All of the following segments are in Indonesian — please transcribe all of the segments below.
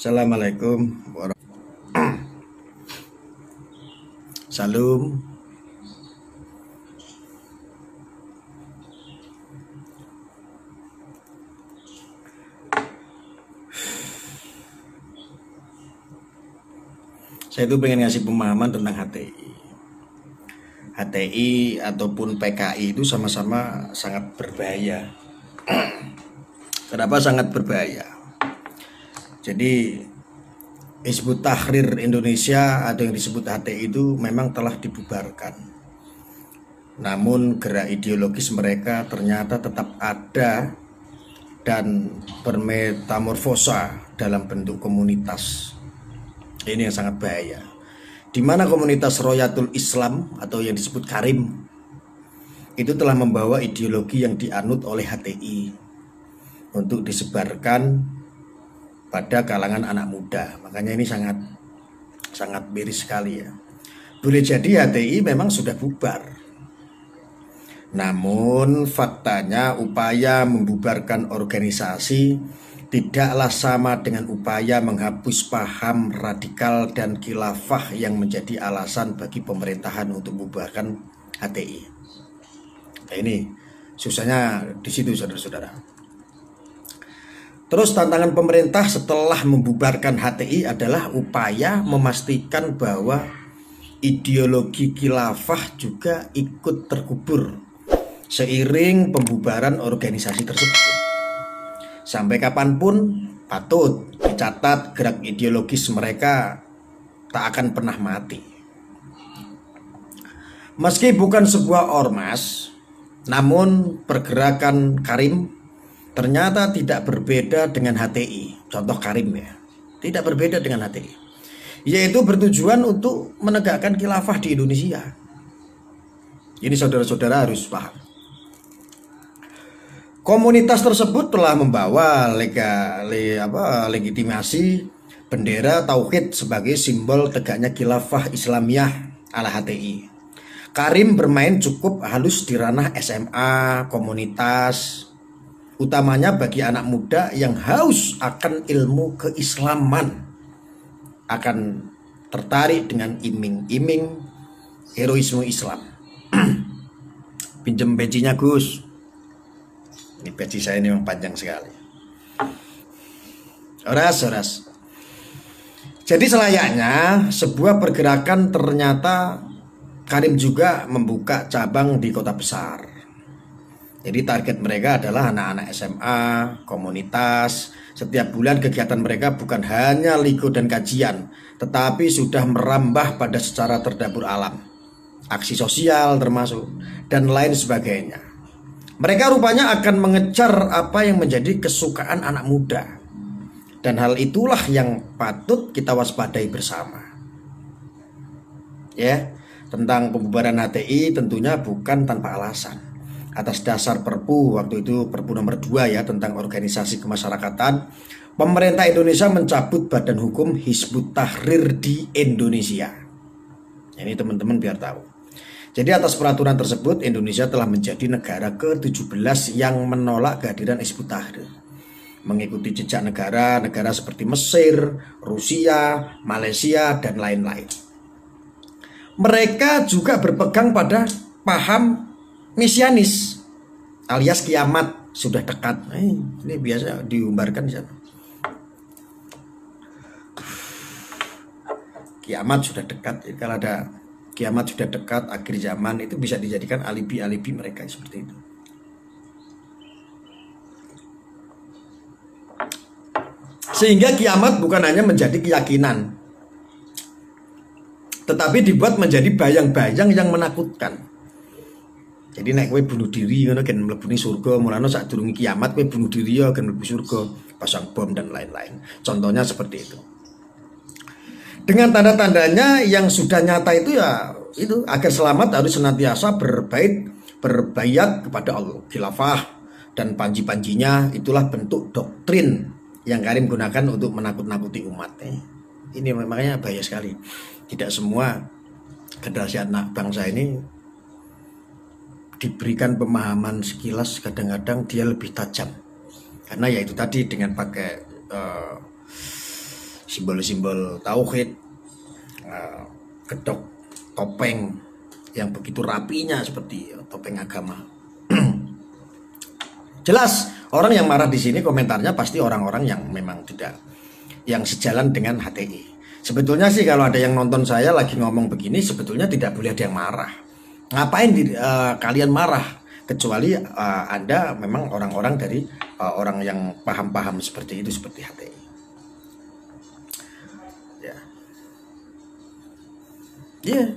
Assalamualaikum Salam. Saya itu pengen ngasih pemahaman tentang HTI. HTI ataupun PKI itu sama-sama sangat berbahaya. Kenapa sangat berbahaya? Jadi Hizbut Tahrir Indonesia atau yang disebut HTI itu memang telah dibubarkan. Namun gerak ideologis mereka ternyata tetap ada dan bermetamorfosa dalam bentuk komunitas. Ini yang sangat bahaya. Di mana komunitas Royatul Islam atau yang disebut Karim itu telah membawa ideologi yang dianut oleh HTI untuk disebarkan pada kalangan anak muda. Makanya ini sangat miris sekali ya. Boleh jadi HTI memang sudah bubar. Namun faktanya upaya membubarkan organisasi tidaklah sama dengan upaya menghapus paham radikal dan khilafah yang menjadi alasan bagi pemerintahan untuk membubarkan HTI. Nah, ini susahnya di situ saudara-saudara. Terus tantangan pemerintah setelah membubarkan HTI adalah upaya memastikan bahwa ideologi khilafah juga ikut terkubur seiring pembubaran organisasi tersebut. Sampai kapanpun patut dicatat gerak ideologis mereka tak akan pernah mati. Meski bukan sebuah ormas, namun pergerakan Karim ternyata tidak berbeda dengan HTI. Contoh Karim ya, tidak berbeda dengan HTI, yaitu bertujuan untuk menegakkan khilafah di Indonesia. Ini saudara-saudara harus paham. Komunitas tersebut telah membawa legitimasi bendera tauhid sebagai simbol tegaknya khilafah Islamiyah ala HTI. Karim bermain cukup halus di ranah SMA, komunitas, utamanya bagi anak muda yang haus akan ilmu keislaman, akan tertarik dengan iming-iming heroisme Islam. Pinjem bencinya Gus. Ini peci saya ini memang panjang sekali. Oras. Jadi selayaknya sebuah pergerakan ternyata Karim juga membuka cabang di kota besar. Jadi target mereka adalah anak-anak SMA, komunitas. Setiap bulan kegiatan mereka bukan hanya ligo dan kajian, tetapi sudah merambah pada secara terdabur alam, aksi sosial termasuk, dan lain sebagainya. Mereka rupanya akan mengejar apa yang menjadi kesukaan anak muda. Dan hal itulah yang patut kita waspadai bersama. Ya, tentang pembubaran HTI tentunya bukan tanpa alasan. Atas dasar Perpu, waktu itu Perpu nomor 2 ya, tentang organisasi kemasyarakatan, pemerintah Indonesia mencabut badan hukum Hizbut Tahrir di Indonesia. Ini teman-teman biar tahu. Jadi atas peraturan tersebut Indonesia telah menjadi negara ke-17 yang menolak kehadiran Hizbut Tahrir, mengikuti jejak negara-negara seperti Mesir, Rusia, Malaysia, dan lain-lain. Mereka juga berpegang pada paham mesianis alias kiamat sudah dekat. Ini biasa diumbarkan di sana. Kiamat sudah dekat. Jadi kalau ada kiamat sudah dekat, akhir zaman, itu bisa dijadikan alibi-alibi mereka seperti itu. Sehingga kiamat bukan hanya menjadi keyakinan, tetapi dibuat menjadi bayang-bayang yang menakutkan. Jadi nek kowe bunuh diri ngono kan mlebu surga, mulane sadurunge kiamat kowe bunuh diri ya kan mlebu surga, pasang bom dan lain-lain. Contohnya seperti itu. Dengan tanda-tandanya yang sudah nyata itu ya itu, agar selamat harus senantiasa berbayat kepada Allah, khilafah dan panji-panjinya. Itulah bentuk doktrin yang Karim gunakan untuk menakut-nakuti umat. Ini makanya bahaya sekali. Tidak semua generasi anak bangsa ini diberikan pemahaman sekilas, kadang-kadang dia lebih tajam. Karena ya itu tadi, dengan pakai simbol-simbol tauhid, kedok topeng yang begitu rapinya seperti topeng agama. Jelas orang yang marah di sini komentarnya pasti orang-orang yang memang tidak, yang sejalan dengan HTI. Sebetulnya sih kalau ada yang nonton saya lagi ngomong begini, sebetulnya tidak boleh ada yang marah. Ngapain kalian marah? Kecuali Anda memang orang-orang dari orang yang paham-paham seperti itu, seperti HTI. Ya. Yeah.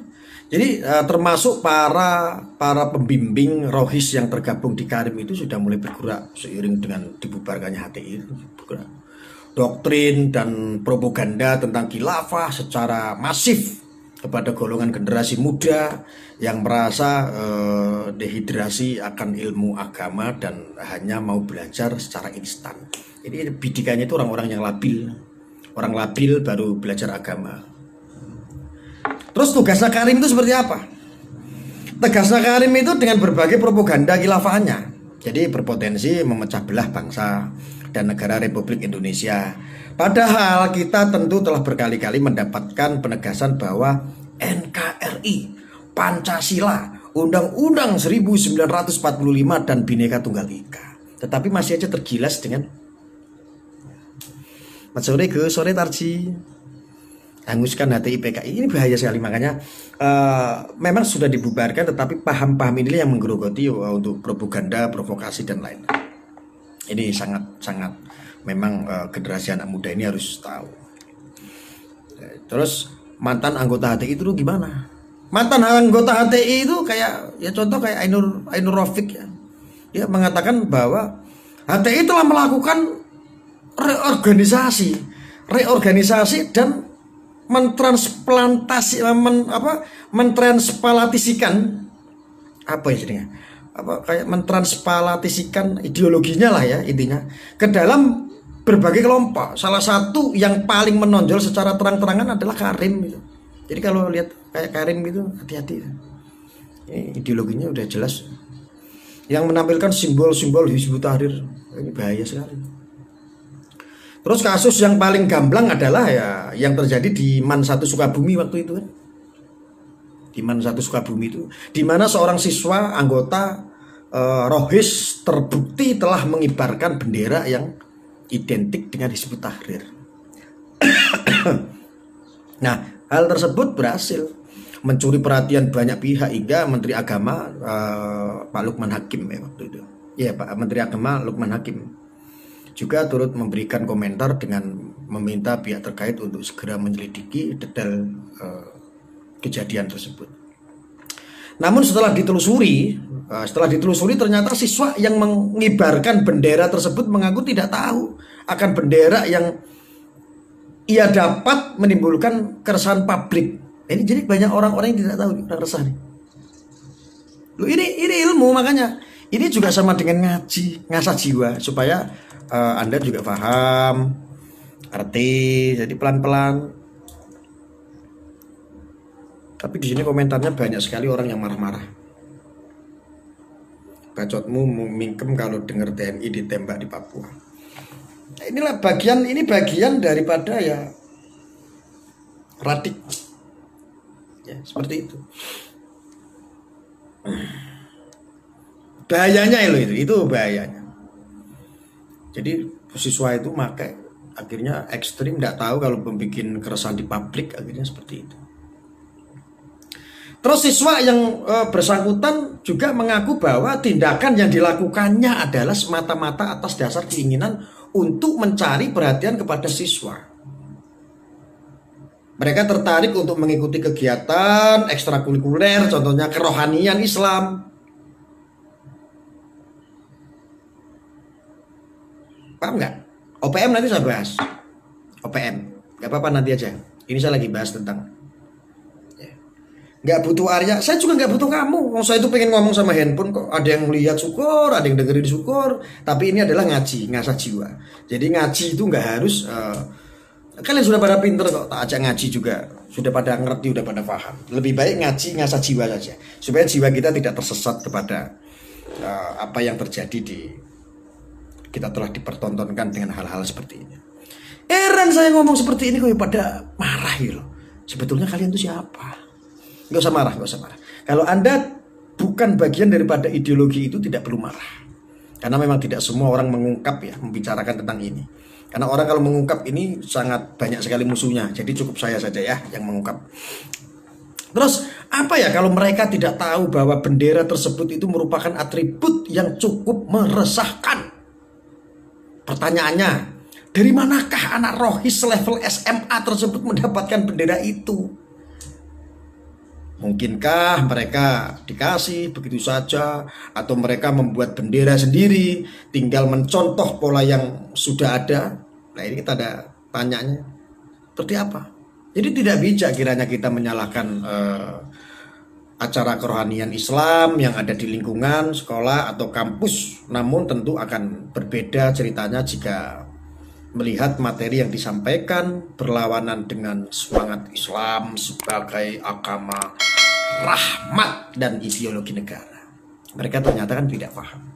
Jadi termasuk para pembimbing rohis yang tergabung di Karim itu sudah mulai bergerak seiring dengan dibubarkannya HTI itu, bergerak. Doktrin dan propaganda tentang khilafah secara masif kepada golongan generasi muda yang merasa dehidrasi akan ilmu agama dan hanya mau belajar secara instan. Ini bidikannya itu orang-orang yang labil, orang labil baru belajar agama. Terus tugasnya Karim itu seperti apa? Tugasnya Karim itu dengan berbagai propaganda khilafahnya. Jadi berpotensi memecah belah bangsa dan negara Republik Indonesia. Padahal kita tentu telah berkali-kali mendapatkan penegasan bahwa NKRI, Pancasila, Undang-Undang 1945 dan Bhinneka Tunggal Ika. Tetapi masih aja tergilas dengan sore Tarji, hanguskan HTI PKI. Ini bahaya sekali. Makanya memang sudah dibubarkan, tetapi paham-paham ini yang menggerogoti untuk propaganda, provokasi dan lain. Ini sangat memang generasi anak muda ini harus tahu. Terus mantan anggota HTI itu gimana? Mantan anggota HTI itu kayak, ya contoh kayak Ainur Rafiq ya. Dia mengatakan bahwa HTI telah melakukan reorganisasi dan mentransplatisikan ideologinya lah ya intinya ke dalam berbagai kelompok. Salah satu yang paling menonjol secara terang-terangan adalah Karim gitu. Jadi kalau lihat kayak Karim gitu, hati-hati. Ini ideologinya udah jelas. Yang menampilkan simbol-simbol Hizbut Tahrir, ini bahaya sekali. Terus kasus yang paling gamblang adalah ya yang terjadi di MAN 1 Sukabumi waktu itu kan. Di MAN 1 Sukabumi itu, di mana seorang siswa anggota rohis terbukti telah mengibarkan bendera yang identik dengan Hizbut Tahrir. Nah, hal tersebut berhasil mencuri perhatian banyak pihak hingga Menteri Agama Pak Lukman Hakim ya waktu itu. Ya, Pak Menteri Agama Lukman Hakim juga turut memberikan komentar dengan meminta pihak terkait untuk segera menyelidiki detail kejadian tersebut. Namun setelah ditelusuri ternyata siswa yang mengibarkan bendera tersebut mengaku tidak tahu akan bendera yang ia dapat menimbulkan keresahan publik. Ini jadi banyak orang-orang yang tidak tahu, yang resah nih. Loh, ini ilmu, makanya ini juga sama dengan ngaji, ngasah jiwa supaya Anda juga paham, arti, jadi pelan-pelan. Tapi di sini komentarnya banyak sekali orang yang marah-marah. Bacotmu mingkem kalau dengar TNI ditembak di Papua. Nah, inilah bagian daripada ya radik. Ya, seperti itu. Bahayanya itu bahayanya. Jadi siswa itu makai akhirnya ekstrim, tidak tahu kalau membuat keresahan di publik, akhirnya seperti itu. Terus siswa yang bersangkutan juga mengaku bahwa tindakan yang dilakukannya adalah semata-mata atas dasar keinginan untuk mencari perhatian kepada siswa. Mereka tertarik untuk mengikuti kegiatan ekstrakurikuler, contohnya kerohanian Islam. Paham nggak? OPM nanti saya bahas. OPM, nggak apa-apa nanti aja. Ini saya lagi bahas tentang. Nggak butuh Arya, saya juga nggak butuh kamu. Saya itu pengen ngomong sama handphone kok. Ada yang lihat syukur, ada yang dengerin syukur. Tapi ini adalah ngaji, ngasah jiwa. Jadi ngaji itu nggak harus. Kalian sudah pada pinter kok, tak ajak ngaji juga. Sudah pada ngerti, sudah pada paham. Lebih baik ngaji, ngasah jiwa saja. Supaya jiwa kita tidak tersesat kepada apa yang terjadi kita telah dipertontonkan dengan hal-hal seperti ini. Heran saya ngomong seperti ini kok pada marah ya loh. Sebetulnya kalian itu siapa? Gak usah marah, gak usah marah. Kalau Anda bukan bagian daripada ideologi itu tidak perlu marah. Karena memang tidak semua orang mengungkap ya, membicarakan tentang ini. Karena orang kalau mengungkap ini sangat banyak sekali musuhnya. Jadi cukup saya saja ya yang mengungkap. Terus apa ya kalau mereka tidak tahu bahwa bendera tersebut itu merupakan atribut yang cukup meresahkan? Pertanyaannya, dari manakah anak rohis level SMA tersebut mendapatkan bendera itu? Mungkinkah mereka dikasih begitu saja, atau mereka membuat bendera sendiri, tinggal mencontoh pola yang sudah ada? Nah ini kita ada tanyanya, seperti apa? Jadi tidak bijak kiranya kita menyalahkan acara kerohanian Islam yang ada di lingkungan sekolah atau kampus. Namun tentu akan berbeda ceritanya jika melihat materi yang disampaikan berlawanan dengan semangat Islam sebagai agama rahmat dan ideologi negara. Mereka ternyata kan tidak paham.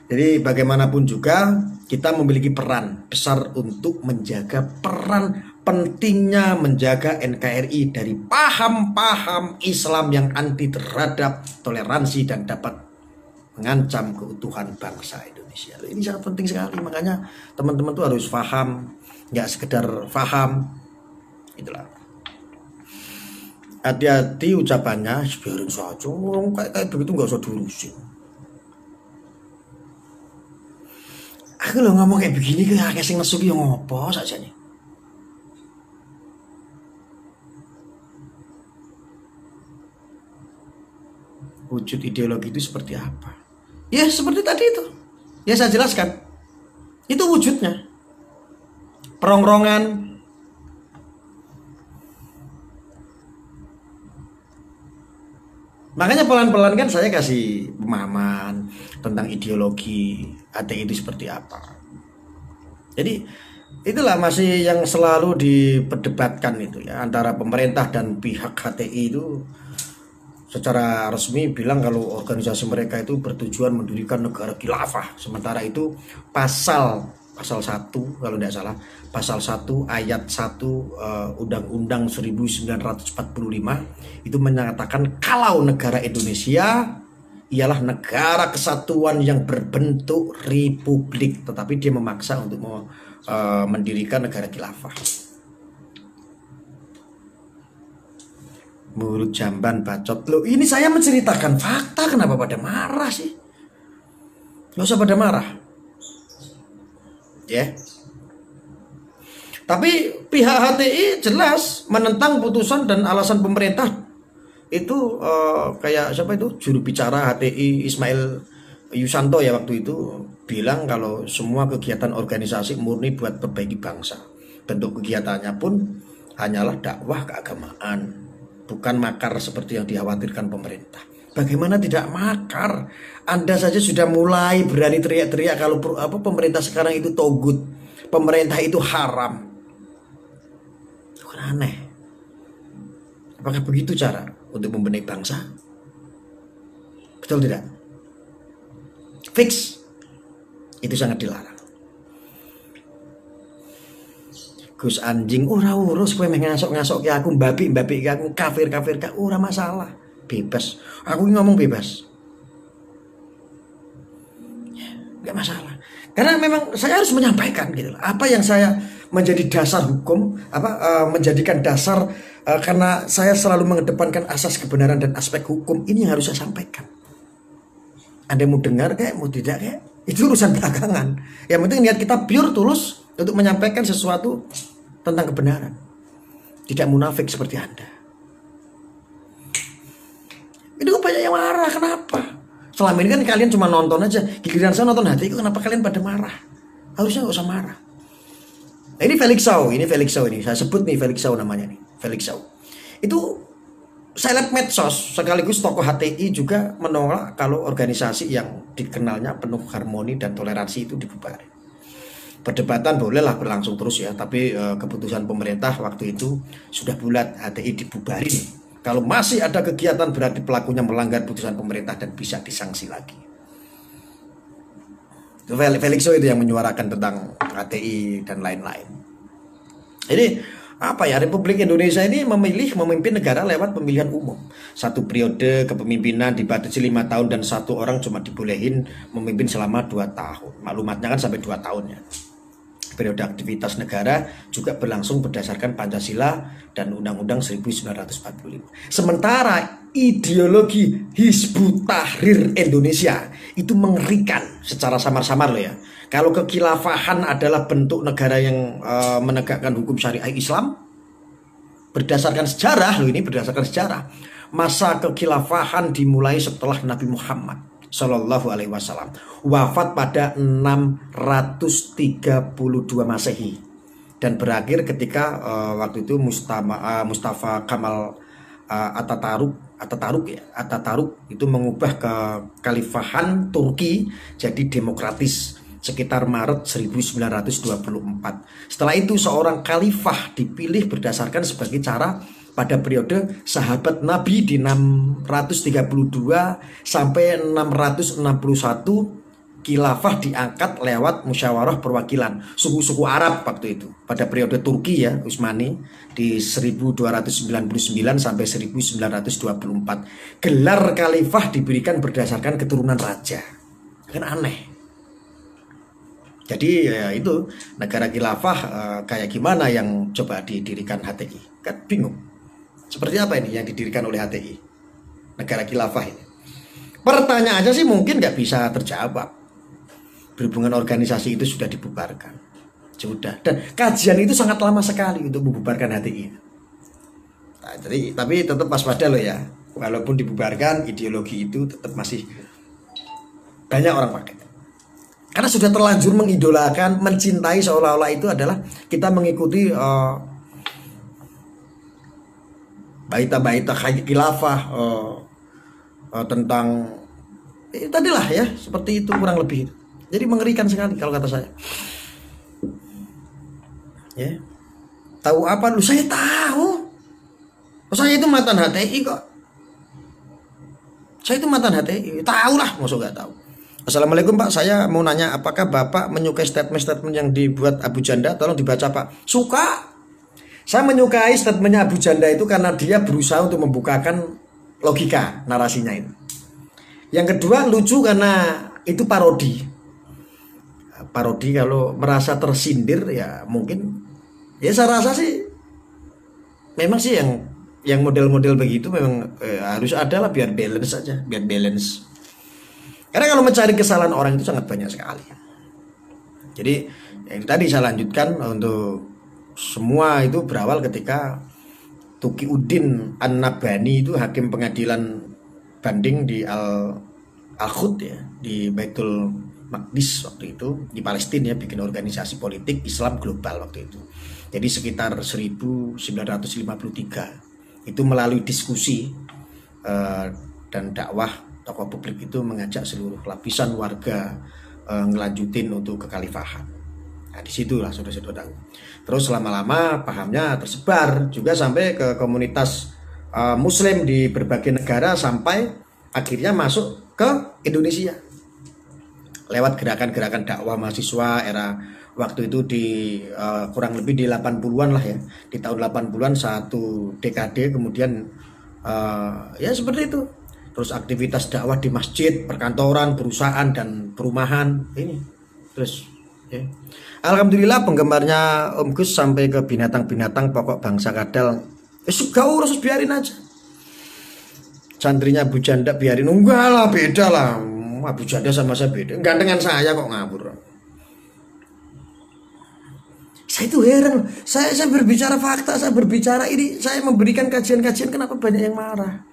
Jadi bagaimanapun juga kita memiliki peran besar untuk menjaga peran pentingnya menjaga NKRI dari paham-paham Islam yang anti terhadap toleransi dan dapat mengancam keutuhan bangsa Indonesia. Ini sangat penting sekali, makanya teman-teman tuh harus paham, nggak sekedar paham. Itulah. Hati-hati ucapannya, biarin saja, orang kayak begitu nggak usah diurusin. Aku lo ngomong kayak begini kayak sing nesu ki ngopo saja nih. Wujud ideologi itu seperti apa? Ya seperti tadi itu. Ya saya jelaskan. Itu wujudnya. Perongrongan. Makanya pelan-pelan kan saya kasih pemahaman tentang ideologi HTI itu seperti apa. Jadi itulah masih yang selalu diperdebatkan itu ya, antara pemerintah dan pihak HTI itu secara resmi bilang kalau organisasi mereka itu bertujuan mendirikan negara khilafah. Sementara itu pasal 1 kalau tidak salah, pasal 1 ayat 1 Undang-Undang 1945 itu menyatakan kalau negara Indonesia ialah negara kesatuan yang berbentuk republik, tetapi dia memaksa untuk mendirikan negara khilafah. Mulut jamban bacot. Loh ini saya menceritakan fakta, kenapa pada marah sih? Gak usah pada marah ya. Tapi pihak HTI jelas menentang putusan dan alasan pemerintah itu. Kayak siapa itu juru bicara HTI Ismail Yusanto ya waktu itu bilang kalau semua kegiatan organisasi murni buat perbaiki bangsa. Bentuk kegiatannya pun hanyalah dakwah keagamaan, bukan makar seperti yang dikhawatirkan pemerintah. Bagaimana tidak makar? Anda saja sudah mulai berani teriak-teriak kalau pemerintah sekarang itu togut, pemerintah itu haram. Bukan aneh. Apakah begitu cara untuk membenahi bangsa? Betul tidak? Fix. Itu sangat dilarang. Gus anjing ora urus kowe meh ngasok-ngasok ke aku, babi ke aku, kafir ke ora masalah. Bebas. Aku ngomong bebas. Gak masalah. Karena memang saya harus menyampaikan gitu. Apa yang saya menjadi dasar hukum, menjadikan dasar karena saya selalu mengedepankan asas kebenaran dan aspek hukum, ini yang harus saya sampaikan. Anda mau dengar kayak mau tidak kayak itu urusan belakangan. Yang penting niat kita pure tulus untuk menyampaikan sesuatu tentang kebenaran. Tidak munafik seperti Anda. Itu banyak yang marah, kenapa? Selama ini kan kalian cuma nonton aja. Giliran saya nonton hati itu, kenapa kalian pada marah? Harusnya gak usah marah. Nah ini Felix Sau ini. Saya sebut nih Felix Sau namanya nih. Felix Sau. Itu seleb medsos sekaligus tokoh HTI juga menolak kalau organisasi yang dikenalnya penuh harmoni dan toleransi itu dibubarin. Perdebatan bolehlah berlangsung terus ya, tapi keputusan pemerintah waktu itu sudah bulat, HTI dibubarin. Kalau masih ada kegiatan berarti pelakunya melanggar putusan pemerintah dan bisa disanksi lagi. Felix Sau itu yang menyuarakan tentang HTI dan lain-lain. Jadi apa ya, Republik Indonesia ini memilih memimpin negara lewat pemilihan umum. Satu periode kepemimpinan dibatasi 5 tahun dan satu orang cuma dibolehin memimpin selama 2 tahun. Maklumatnya kan sampai 2 tahun ya. Periode aktivitas negara juga berlangsung berdasarkan Pancasila dan Undang-Undang 1945. Sementara ideologi Hizbut Tahrir Indonesia itu mengerikan secara samar-samar loh ya. Kalau kekhilafahan adalah bentuk negara yang menegakkan hukum syariah Islam, berdasarkan sejarah loh, ini berdasarkan sejarah. Masa kekhilafahan dimulai setelah Nabi Muhammad Shallallahu Alaihi Wasallam wafat pada 632 Masehi dan berakhir ketika waktu itu Mustafa Kamal Ataturk itu mengubah kekhalifahan Turki jadi demokratis sekitar Maret 1924. Setelah itu seorang khalifah dipilih berdasarkan sebagai cara pada periode sahabat Nabi di 632 sampai 661, khilafah diangkat lewat musyawarah perwakilan suku-suku Arab waktu itu pada periode Turki ya Utsmani di 1299 sampai 1924. Gelar khalifah diberikan berdasarkan keturunan raja. Kan aneh. Jadi ya itu negara khilafah kayak gimana yang coba didirikan HTI? Kan bingung. Seperti apa ini yang didirikan oleh HTI? Negara khilafah ini. Pertanyaannya sih mungkin nggak bisa terjawab. Berhubungan organisasi itu sudah dibubarkan. Sudah. Dan kajian itu sangat lama sekali untuk membubarkan HTI. Nah, jadi, tapi tetap waspada loh ya. Walaupun dibubarkan, ideologi itu tetap masih banyak orang pakai. Karena sudah terlanjur mengidolakan, mencintai seolah-olah itu adalah kita mengikuti baita-baita khilafah tentang tadilah ya seperti itu kurang lebih. Jadi mengerikan sekali kalau kata saya. Ya. Tahu apa lu? Saya tahu. Saya itu mantan HTI kok. Saya itu mantan HTI. Tahu lah, maksud nggak tahu. Assalamualaikum Pak, saya mau nanya apakah Bapak menyukai statement-statement yang dibuat Abu Janda? Tolong dibaca Pak. Suka. Saya menyukai statementnya Abu Janda itu karena dia berusaha untuk membukakan logika narasinya itu. Yang kedua lucu karena itu parodi. Parodi kalau merasa tersindir ya mungkin ya saya rasa sih memang sih yang model-model begitu memang harus ada lah biar balance saja, biar balance. Karena kalau mencari kesalahan orang itu sangat banyak sekali. Jadi yang tadi saya lanjutkan untuk semua itu berawal ketika Tuqiuddin An-Nabhani itu hakim pengadilan banding di Al-Quds ya, di Baitul Maqdis waktu itu di Palestina ya, bikin organisasi politik Islam global waktu itu. Jadi sekitar 1953 itu melalui diskusi dan dakwah tokoh publik itu mengajak seluruh lapisan warga ngelanjutin untuk kekhalifahan. Nah disitulah saudara-saudara tahu. Terus lama-lama pahamnya tersebar juga sampai ke komunitas Muslim di berbagai negara sampai akhirnya masuk ke Indonesia lewat gerakan-gerakan dakwah mahasiswa era waktu itu di kurang lebih di 80-an lah ya. Di tahun 80-an satu dekade kemudian ya seperti itu. Terus aktivitas dakwah di masjid, perkantoran, perusahaan dan perumahan ini. Terus ya. Alhamdulillah penggemarnya Om Gus sampai ke binatang-binatang pokok bangsa kadal. Gaul harus biarin aja. Santrinya Abu Janda biarin, enggak lah beda lah. Abu Janda sama saya beda. Gantengan saya kok ngabur. Saya itu heran. Saya berbicara fakta, saya berbicara ini, saya memberikan kajian-kajian kenapa banyak yang marah.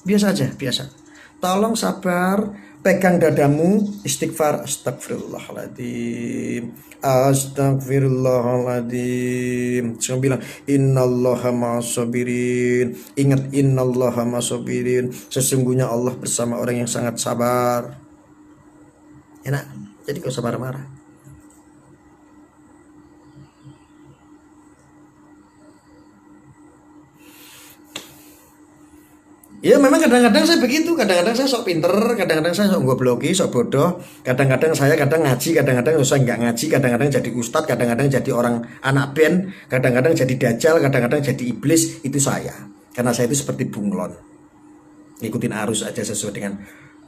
Biasa aja, biasa. Tolong sabar, pegang dadamu, istighfar, astagfirullahaladzim, astagfirullahaladzim. Saya bilang, innallaha ma'asabirin. Ingat, innallaha ma'asabirin. Sesungguhnya Allah bersama orang yang sangat sabar. Enak, jadi gak usah marah-marah. Ya memang kadang-kadang saya begitu, kadang-kadang saya sok pinter, kadang-kadang saya sok ngobloki, sok bodoh, kadang-kadang saya kadang ngaji, kadang-kadang saya nggak ngaji, kadang-kadang jadi ustadz, kadang-kadang jadi orang anak band, kadang-kadang jadi dajjal, kadang-kadang jadi iblis, itu saya. Karena saya itu seperti bunglon, ngikutin arus aja sesuai dengan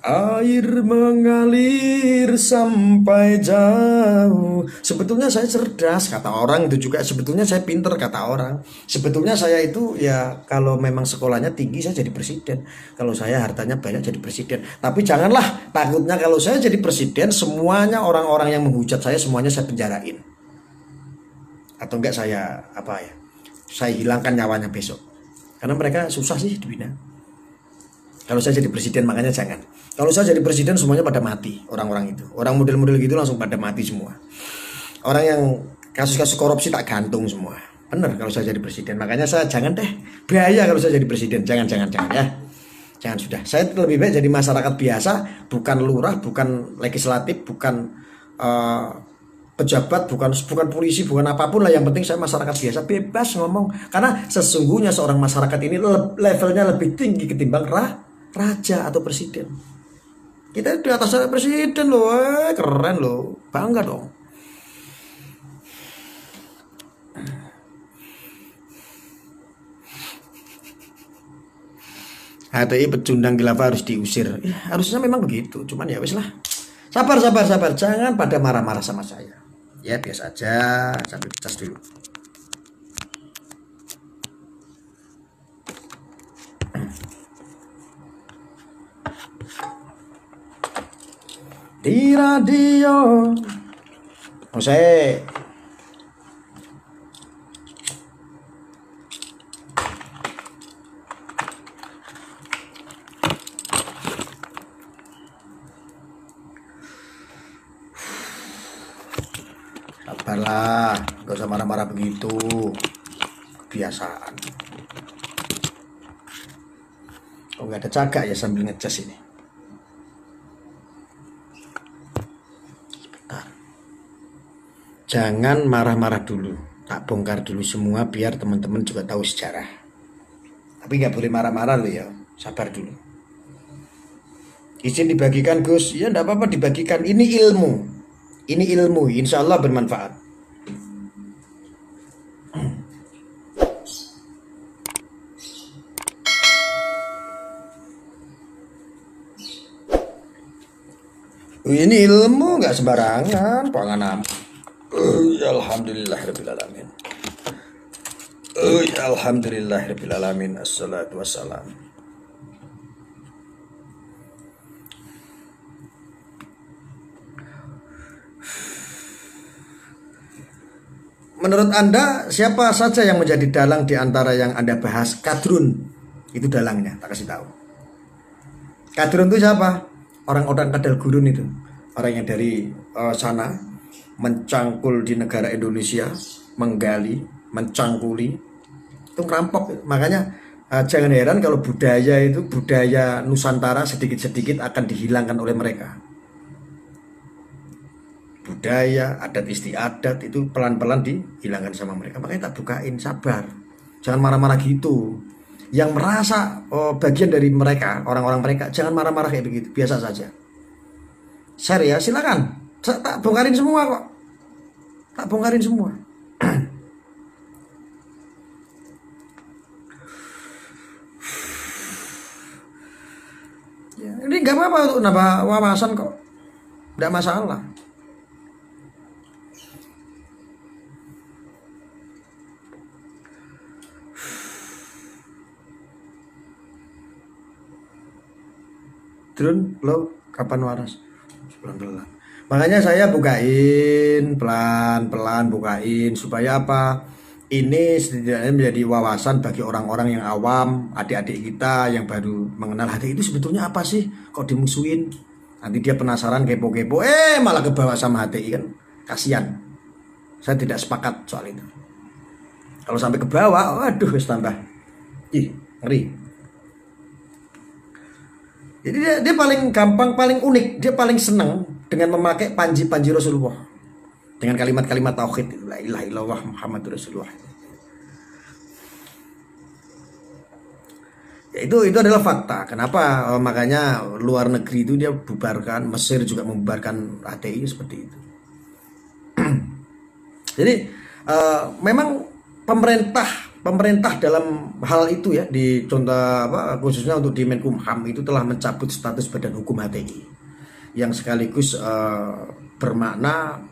air mengalir sampai jauh. Sebetulnya saya cerdas kata orang, itu juga sebetulnya saya pinter kata orang. Sebetulnya saya itu ya kalau memang sekolahnya tinggi saya jadi presiden. Kalau saya hartanya banyak jadi presiden. Tapi janganlah, takutnya kalau saya jadi presiden semuanya orang-orang yang menghujat saya semuanya saya penjarain. Atau enggak saya apa ya? Saya hilangkan nyawanya besok. Karena mereka susah sih dibina. Kalau saya jadi presiden makanya jangan. Kalau saya jadi presiden semuanya pada mati orang-orang itu. Orang model-model gitu langsung pada mati semua. Orang yang kasus-kasus korupsi tak gantung semua. Bener kalau saya jadi presiden. Makanya saya jangan deh. Bahaya kalau saya jadi presiden. Jangan ya. Jangan sudah. Saya lebih baik jadi masyarakat biasa, bukan lurah, bukan legislatif, bukan pejabat, bukan polisi, bukan apapun lah. Yang penting saya masyarakat biasa, bebas ngomong. Karena sesungguhnya seorang masyarakat ini levelnya lebih tinggi ketimbang raja atau presiden. Kita di atas presiden loh, keren loh, bangga dong. HTI pecundang khilafah harus diusir. Ya, harusnya memang begitu, cuman ya wis lah. Sabar, jangan pada marah-marah sama saya. Ya biasa aja, sambil cas dulu. Di radio saya sabarlah, gak usah marah-marah begitu, kebiasaan. Oh nggak ada cagak ya sambil ngecas ini. Jangan marah-marah dulu, tak bongkar dulu semua biar teman-teman juga tahu sejarah. Tapi nggak boleh marah-marah loh ya, sabar dulu. Izin dibagikan Gus, ya nggak apa-apa dibagikan. Ini ilmu, insya Allah bermanfaat. Ini ilmu nggak sembarangan, pangan. Alhamdulillahirrahmanirrahim. Alhamdulillahirrahmanirrahim. Assalatu wassalam. Menurut Anda siapa saja yang menjadi dalang di antara yang Anda bahas? Kadrun itu dalangnya, tak kasih tahu. Kadrun itu siapa? Orang-orang kadal gurun itu. Orang yang dari sana mencangkul di negara Indonesia, menggali, mencangkuli, itu ngerampok. Makanya jangan heran kalau budaya Nusantara sedikit-sedikit akan dihilangkan oleh mereka. Budaya, adat istiadat itu pelan-pelan dihilangkan sama mereka. Makanya tak bukain, sabar. Jangan marah-marah gitu. Yang merasa bagian dari mereka, orang-orang mereka, jangan marah-marah kayak begitu, biasa saja. Share ya, silakan. Tak bongkarin semua kok. Tak bongkarin semua. Ya, ini nggak apa-apa untuk nambah wawasan kok. Nggak masalah. Drone lo kapan waras? Pelan-pelan. Makanya saya bukain pelan-pelan, bukain supaya apa? Ini setidaknya menjadi wawasan bagi orang-orang yang awam, adik-adik kita yang baru mengenal HTI itu sebetulnya apa sih? Kok dimusuhin? Nanti dia penasaran, kepo-kepo, malah kebawa sama HTI kan? Kasihan. Saya tidak sepakat soal itu. Kalau sampai ke bawah, waduh, wis tambah. Ih, ngeri. Jadi dia paling gampang, paling unik, dia paling senang dengan memakai panji-panji Rasulullah. Dengan kalimat-kalimat tauhid, la ilaha illallah Muhammadur Rasulullah. Ya, itu adalah fakta. Kenapa makanya luar negeri itu dia bubarkan, Mesir juga membubarkan HTI seperti itu. Jadi memang pemerintah dalam hal itu ya, di contoh apa, khususnya untuk di Menkumham itu telah mencabut status badan hukum HTI yang sekaligus bermakna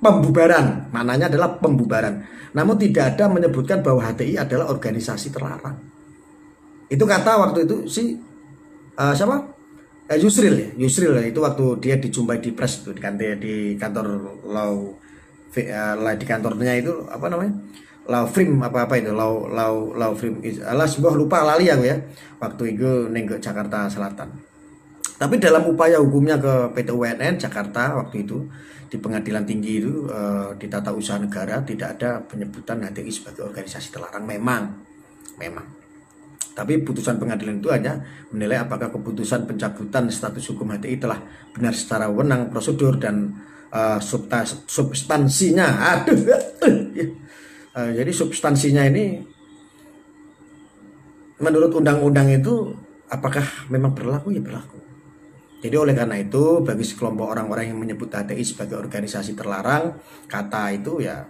pembubaran. Maknanya adalah pembubaran. Namun tidak ada menyebutkan bahwa HTI adalah organisasi terlarang. Itu kata waktu itu si siapa? Yusril ya. Yusril ya, itu waktu dia dijumpai di press itu di kantor di kantornya itu apa namanya? Law Frame apa itu law Frame alah sebuah lupa lali aku ya. Waktu itu neng ke Jakarta Selatan. Tapi dalam upaya hukumnya ke PT UNN Jakarta waktu itu di pengadilan tinggi itu di tata usaha negara tidak ada penyebutan HTI sebagai organisasi terlarang memang. Tapi putusan pengadilan itu hanya menilai apakah keputusan pencabutan status hukum HTI telah benar secara wewenang, prosedur dan substansinya. Jadi substansinya ini menurut undang-undang itu apakah memang berlaku? Ya berlaku. Jadi oleh karena itu bagi sekelompok orang-orang yang menyebut HTI sebagai organisasi terlarang, kata itu ya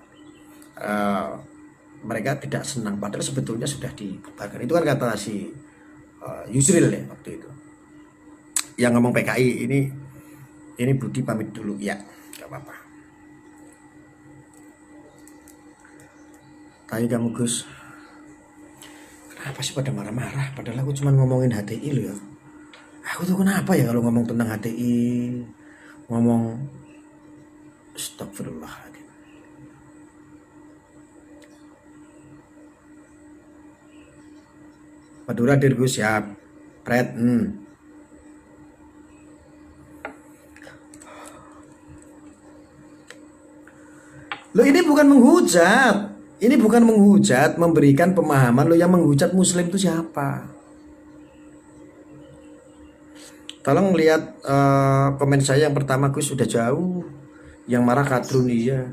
mereka tidak senang, padahal sebetulnya sudah dibubarkan. Itu kan kata si Yusril ya waktu itu. Yang ngomong PKI ini Budi pamit dulu ya, gak apa-apa. Tanya kamu Gus, kenapa sih pada marah-marah? Padahal aku cuma ngomongin HTI loh ya. Aku tuh kenapa ya kalau ngomong tentang HTI, ngomong astagfirullah. Madura dir Gus siap. Pret. Lo ini bukan menghujat. Ini bukan menghujat, memberikan pemahaman. Lo yang menghujat muslim itu siapa? Tolong lihat komen saya yang pertama Gus sudah jauh. Yang marah Katrun iya.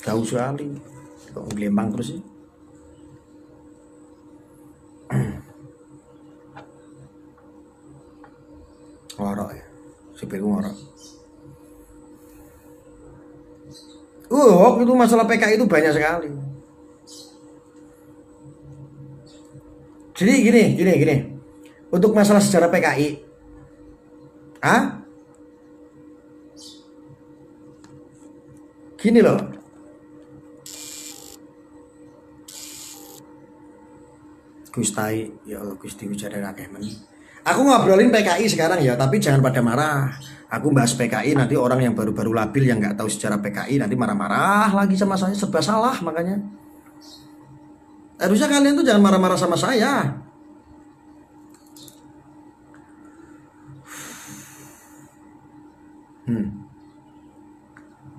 Jauh sekali. Kok ngelembang terus sih? Ngorok ya. Supirku ngorok. Itu masalah PKI itu banyak sekali. Jadi gini. Untuk masalah sejarah PKI. Gini loh. Gustai, ya Allah Gusti Wijaya Rakemen. Aku ngobrolin PKI sekarang ya, tapi jangan pada marah. Aku bahas PKI nanti orang yang baru-baru labil yang nggak tahu sejarah PKI nanti marah-marah lagi sama saya, serba salah makanya. Harusnya kalian tuh jangan marah-marah sama saya.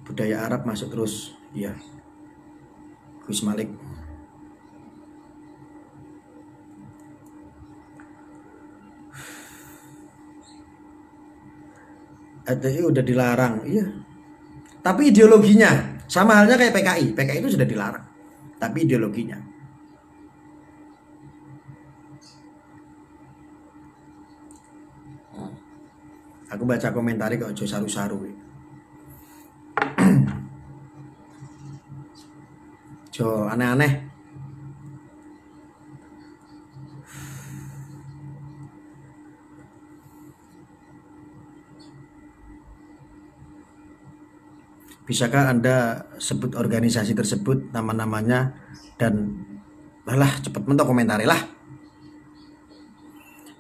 Budaya Arab masuk terus, iya. Gus Malik. HTI udah dilarang, iya. Tapi ideologinya sama halnya kayak PKI. PKI itu sudah dilarang. Tapi ideologinya. Aku baca komentari kok ojo saru-saru. Jo aneh-aneh. Bisakah Anda sebut organisasi tersebut nama-namanya dan cepat mentok komentari lah.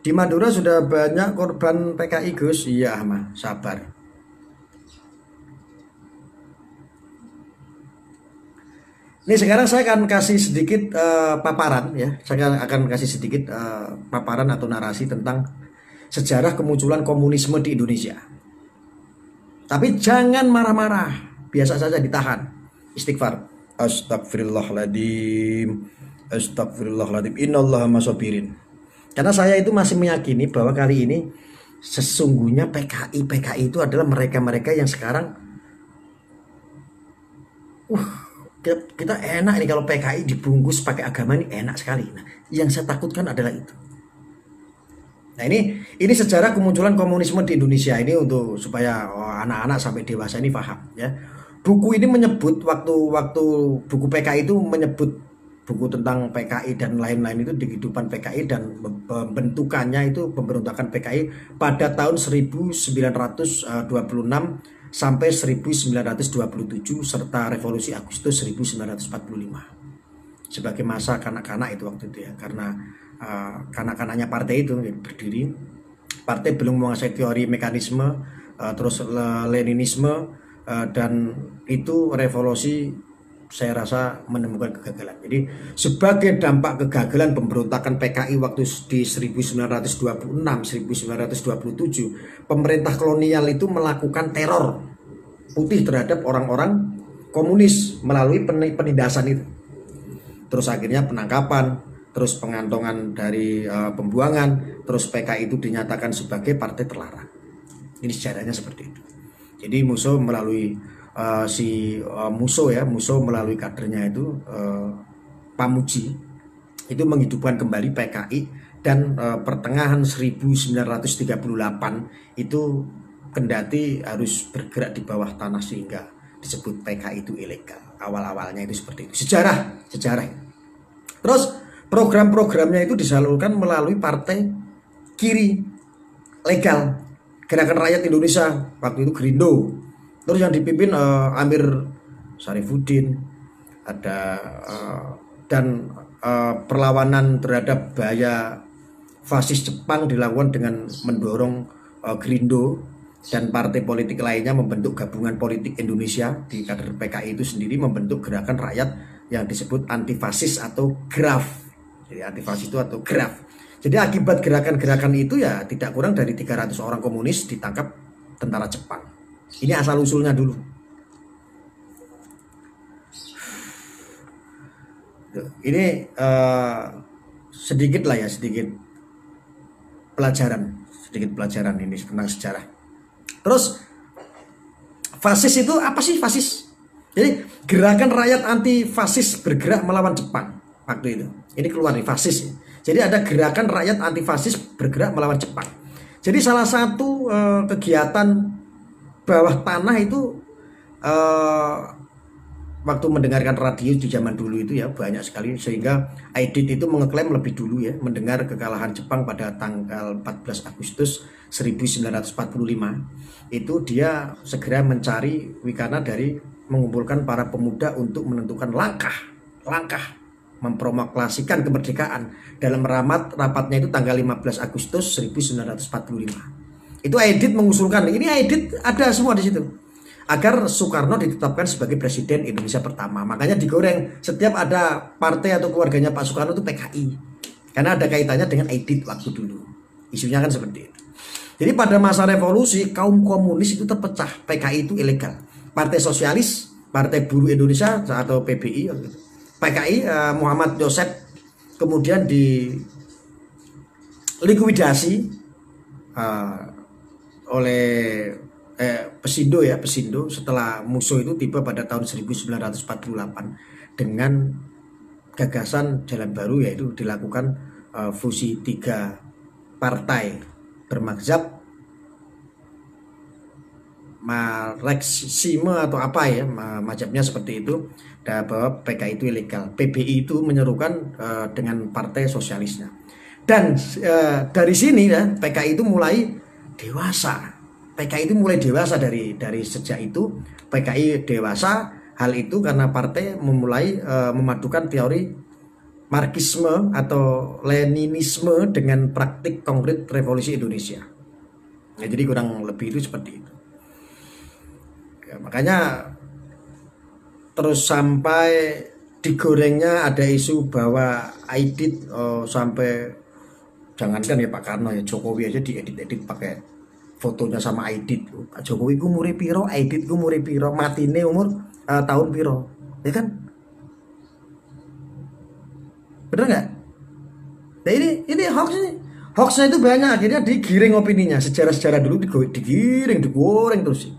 Di Madura sudah banyak korban PKI Gus. Iya mah, sabar. Ini sekarang saya akan kasih sedikit paparan ya. Saya akan kasih sedikit paparan atau narasi tentang sejarah kemunculan komunisme di Indonesia. Tapi jangan marah-marah. Biasa saja ditahan. Istighfar. Astagfirullahaladzim. Astagfirullahaladzim. Innallaha masabirin. Karena saya itu masih meyakini bahwa kali ini sesungguhnya PKI itu adalah mereka-mereka yang sekarang kita enak ini kalau PKI dibungkus pakai agama, ini enak sekali. Nah, yang saya takutkan adalah itu. Nah, ini sejarah kemunculan komunisme di Indonesia ini, untuk supaya anak-anak sampai dewasa ini paham ya. Buku ini menyebut, waktu buku PKI itu menyebut, buku tentang PKI dan lain-lain itu, di kehidupan PKI dan pembentukannya itu, pemberontakan PKI pada tahun 1926 sampai 1927 serta Revolusi Agustus 1945 sebagai masa kanak-kanak itu waktu itu ya, karena kanak-kanaknya partai itu berdiri. Partai belum menguasai teori mekanisme, terus Leninisme, dan itu revolusi saya rasa menemukan kegagalan. Jadi sebagai dampak kegagalan pemberontakan PKI waktu di 1926-1927, pemerintah kolonial itu melakukan teror putih terhadap orang-orang komunis melalui penindasan itu. Terus akhirnya penangkapan, terus pengantongan dari pembuangan, terus PKI itu dinyatakan sebagai partai terlarang. Ini sejarahnya seperti itu. Jadi Musso melalui Musso melalui kadernya itu, Pamuji, itu menghidupkan kembali PKI, dan pertengahan 1938 itu kendati harus bergerak di bawah tanah sehingga disebut PKI itu ilegal. Awal-awalnya itu seperti itu. Sejarah. Terus program-programnya itu disalurkan melalui partai kiri legal, Gerakan Rakyat Indonesia, waktu itu Gerindo. Terus yang dipimpin Amir Syarifuddin, ada dan perlawanan terhadap bahaya fasis Jepang dilakukan dengan mendorong Gerindo dan partai politik lainnya membentuk Gabungan Politik Indonesia. Di kader PKI itu sendiri membentuk Gerakan Rakyat yang disebut antifasis atau GRAF. Jadi antifasis itu atau GRAF. Jadi akibat gerakan-gerakan itu ya tidak kurang dari 300 orang komunis ditangkap tentara Jepang. Ini asal usulnya dulu. Ini sedikit pelajaran ini tentang sejarah. Terus fasis itu apa sih fasis? Jadi gerakan rakyat anti fasis bergerak melawan Jepang waktu itu. Ini keluar nih fasis. Jadi ada gerakan rakyat anti fasis bergerak melawan Jepang. Jadi salah satu kegiatan bawah tanah itu, waktu mendengarkan radio di zaman dulu itu ya banyak sekali, sehingga Aidit itu mengeklaim lebih dulu ya mendengar kekalahan Jepang pada tanggal 14 Agustus 1945. Itu dia segera mencari wikana dari mengumpulkan para pemuda untuk menentukan langkah memproklamasikan kemerdekaan. Dalam rapatnya itu tanggal 15 Agustus 1945. Itu Aidit mengusulkan, ini Aidit ada semua di situ, agar Soekarno ditetapkan sebagai presiden Indonesia pertama. Makanya digoreng setiap ada partai atau keluarganya Pak Soekarno itu PKI, karena ada kaitannya dengan Aidit waktu dulu. Isunya kan seperti itu. Jadi pada masa revolusi kaum komunis itu terpecah, PKI itu ilegal. Partai Sosialis, Partai Buruh Indonesia atau PBI, PKI Muhammad Yosef kemudian dilikuidasi oleh Pesindo setelah Musso itu tiba pada tahun 1948 dengan gagasan jalan baru, yaitu dilakukan fusi 3 partai bermazhab Marxisme atau apa ya, mazhabnya seperti itu, dan bahwa PKI itu ilegal. PBI itu menyerukan dengan partai sosialisnya. Dan dari sini ya PKI itu mulai dewasa. PKI itu mulai dewasa dari sejak itu PKI dewasa. Hal itu karena partai memulai memadukan teori Marxisme atau Leninisme dengan praktik konkret revolusi Indonesia. Ya, jadi kurang lebih itu seperti itu. Ya, makanya terus sampai digorengnya ada isu bahwa Aidit sampai jangankan ya Pak Karno ya, Jokowi aja diedit-edit pakai fotonya sama Aidit. Pak Jokowi ku umure piro, Aidit ku umure piro, matine umur tahun piro, ya kan? Bener nggak? Nah ini hoaxnya itu banyak, akhirnya digiring opininya. Sejarah dulu digoreng terus sih.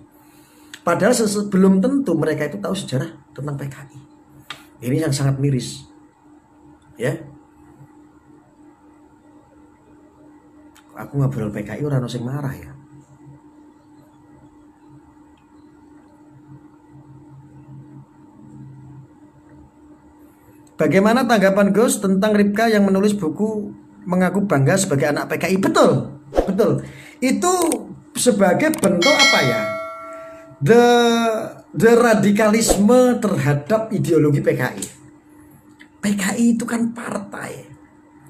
Padahal belum tentu mereka itu tahu sejarah tentang PKI. Ini yang sangat miris. Ya. Aku ngobrol PKI orang sing marah ya. Bagaimana tanggapan Gus tentang Ripka yang menulis buku mengaku bangga sebagai anak PKI? Betul, betul. Itu sebagai bentuk apa ya? The radikalisme terhadap ideologi PKI. PKI itu kan partai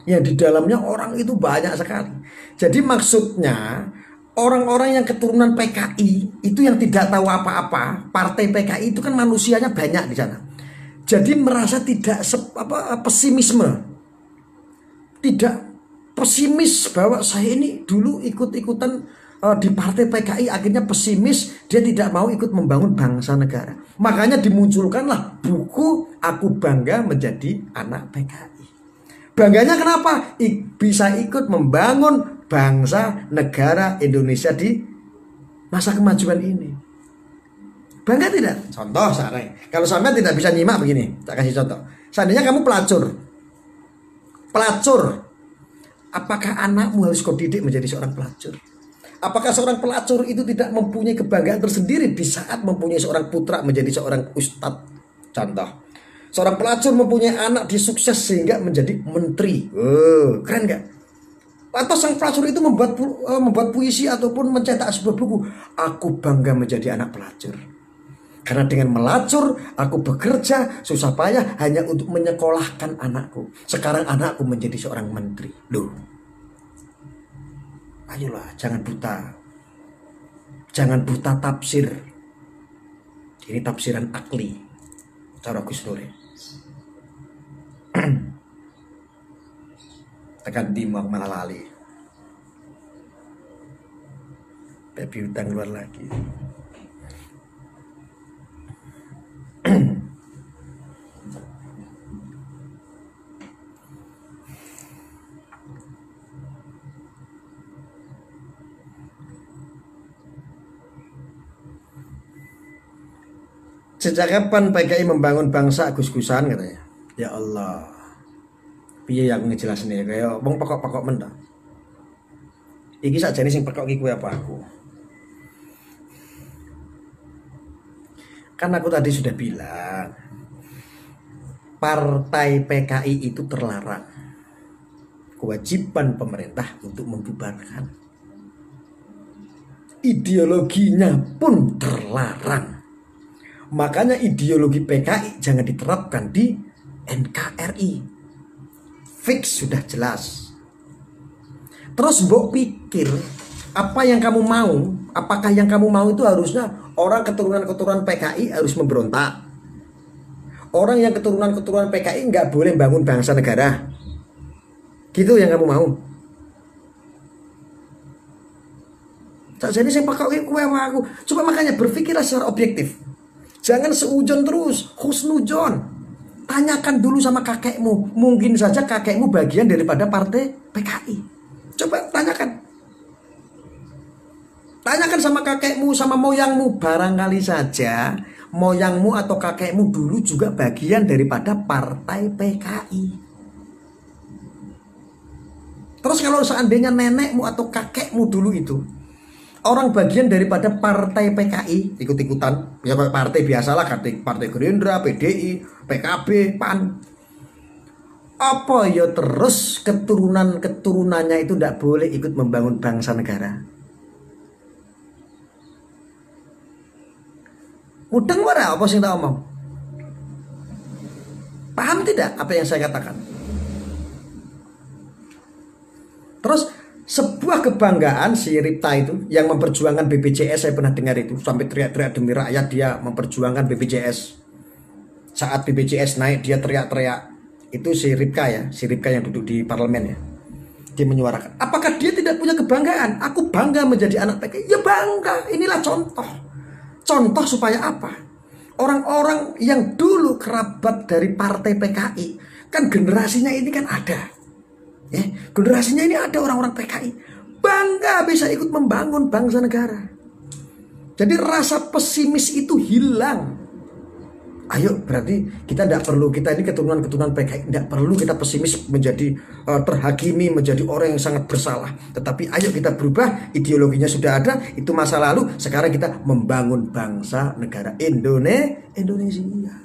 yang di dalamnya orang itu banyak sekali. Jadi maksudnya orang-orang yang keturunan PKI itu yang tidak tahu apa-apa, partai PKI itu kan manusianya banyak di sana. Jadi merasa tidak pesimisme, tidak pesimis bahwa saya ini dulu ikut-ikutan di partai PKI, akhirnya pesimis, dia tidak mau ikut membangun bangsa negara. Makanya dimunculkanlah buku Aku Bangga Menjadi Anak PKI. Bangganya kenapa? Bisa ikut membangun bangsa negara Indonesia di masa kemajuan ini. Bangga tidak? Contoh sekarang, kalau sampai tidak bisa nyimak begini, tak kasih contoh. Seandainya kamu pelacur, apakah anakmu harus kau didik menjadi seorang pelacur? Apakah seorang pelacur itu tidak mempunyai kebanggaan tersendiri di saat mempunyai seorang putra menjadi seorang ustadz? Contoh, seorang pelacur mempunyai anak dia sukses sehingga menjadi menteri. Keren gak? Atau sang pelacur itu membuat puisi ataupun mencetak sebuah buku. Aku bangga menjadi anak pelacur. Karena dengan melacur, aku bekerja susah payah hanya untuk menyekolahkan anakku. Sekarang anakku menjadi seorang menteri. Loh, ayolah, jangan buta. Jangan buta tafsir. Ini tafsiran akli. Cara Gus Nur. Tekan dimang malah lali. Babi utang luar lagi. Sejak kapan PKI membangun bangsa gus-gusan katanya? Ya Allah. Piye yang ngejelasin ya kayak wong pokok-pokok mentah. Iki sakjane sing pekok iki kuwi apa aku? Kan aku tadi sudah bilang partai PKI itu terlarang. Kewajiban pemerintah untuk membubarkan. Ideologinya pun terlarang. Makanya ideologi PKI jangan diterapkan di NKRI. Fix sudah jelas. Terus mbok pikir apa yang kamu mau? Apakah yang kamu mau itu harusnya orang keturunan-keturunan PKI harus memberontak? Orang yang keturunan-keturunan PKI nggak boleh bangun bangsa negara? Gitu yang kamu mau? Tak jadi saya pakai kue aku. Coba makanya berpikirlah secara objektif. Jangan seujon terus, husnujon. Tanyakan dulu sama kakekmu. Mungkin saja kakekmu bagian daripada partai PKI. Coba tanyakan. Tanyakan sama kakekmu, sama moyangmu. Barangkali saja moyangmu atau kakekmu dulu juga bagian daripada partai PKI. Terus kalau seandainya nenekmu atau kakekmu dulu itu orang bagian daripada partai PKI, ikut-ikutan, ya kayak partai biasalah, partai Gerindra, PDI, PKB, PAN. Apa ya terus keturunan-keturunannya itu tidak boleh ikut membangun bangsa negara? Mudeng ora apa sing tak omong? Paham tidak apa yang saya katakan? Terus sebuah kebanggaan si Ripta itu yang memperjuangkan BPJS, saya pernah dengar itu sampai teriak-teriak demi rakyat dia memperjuangkan BPJS. Saat BPJS naik dia teriak-teriak. Itu si Ripka ya, si Ripka yang duduk di parlemen ya. Dia menyuarakan. Apakah dia tidak punya kebanggaan? Aku bangga menjadi anak PKI. Ya bangga. Inilah contoh. Contoh supaya apa? Orang-orang yang dulu kerabat dari partai PKI kan generasinya ini kan ada. Ya, generasinya ini ada orang-orang PKI. Bangga bisa ikut membangun bangsa negara. Jadi rasa pesimis itu hilang. Ayo, berarti kita tidak perlu, kita ini keturunan-keturunan PKI, tidak perlu kita pesimis menjadi terhakimi, menjadi orang yang sangat bersalah. Tetapi ayo kita berubah, ideologinya sudah ada, itu masa lalu. Sekarang kita membangun bangsa negara Indonesia.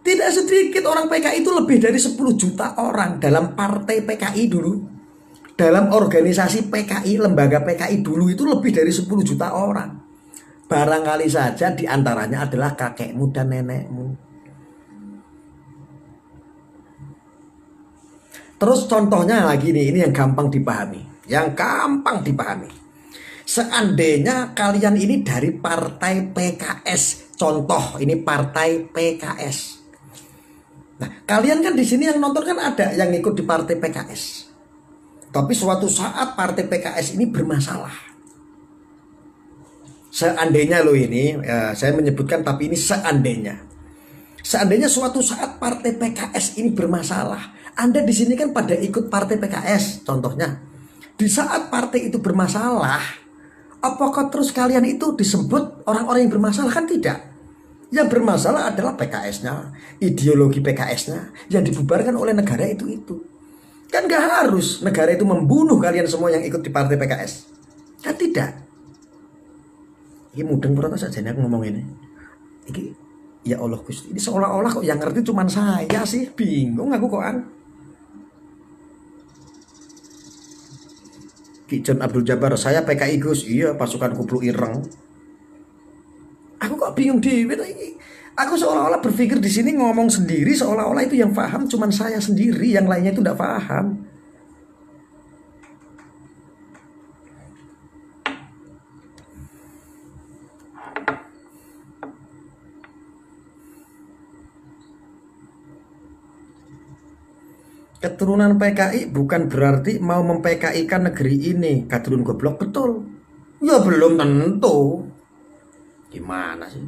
Tidak sedikit orang PKI itu lebih dari 10 juta orang dalam partai PKI dulu. Dalam organisasi PKI, lembaga PKI dulu itu lebih dari 10 juta orang. Barangkali saja diantaranya adalah kakekmu dan nenekmu. Terus contohnya lagi nih, ini yang gampang dipahami. Yang gampang dipahami. Seandainya kalian ini dari partai PKS. Contoh, ini partai PKS. Nah, kalian kan di sini yang nonton kan ada yang ikut di partai PKS. Tapi suatu saat partai PKS ini bermasalah. Seandainya loh ini, saya menyebutkan tapi ini seandainya. Seandainya suatu saat partai PKS ini bermasalah. Anda di sini kan pada ikut partai PKS, contohnya. Di saat partai itu bermasalah, apakah terus kalian itu disebut orang-orang yang bermasalah? Kan tidak. Yang bermasalah adalah PKS-nya, ideologi PKS-nya yang dibubarkan oleh negara itu. Kan gak harus negara itu membunuh kalian semua yang ikut di partai PKS. Kan tidak. Ini mudeng protes aja nih aku ngomong ini. Ini ya Allah Gusti, ini seolah-olah kok yang ngerti cuma saya sih, bingung aku kok Ki John Abdul Jabbar, saya PKI Gus, iya pasukan Kupluk Ireng. Aku kok bingung aku seolah-olah berpikir di sini ngomong sendiri, seolah-olah itu yang paham cuman saya sendiri, yang lainnya itu tidak paham. Keturunan PKI bukan berarti mau mem-PKI-kan negeri ini. Kadrun goblok, betul. Ya belum tentu. Gimana sih?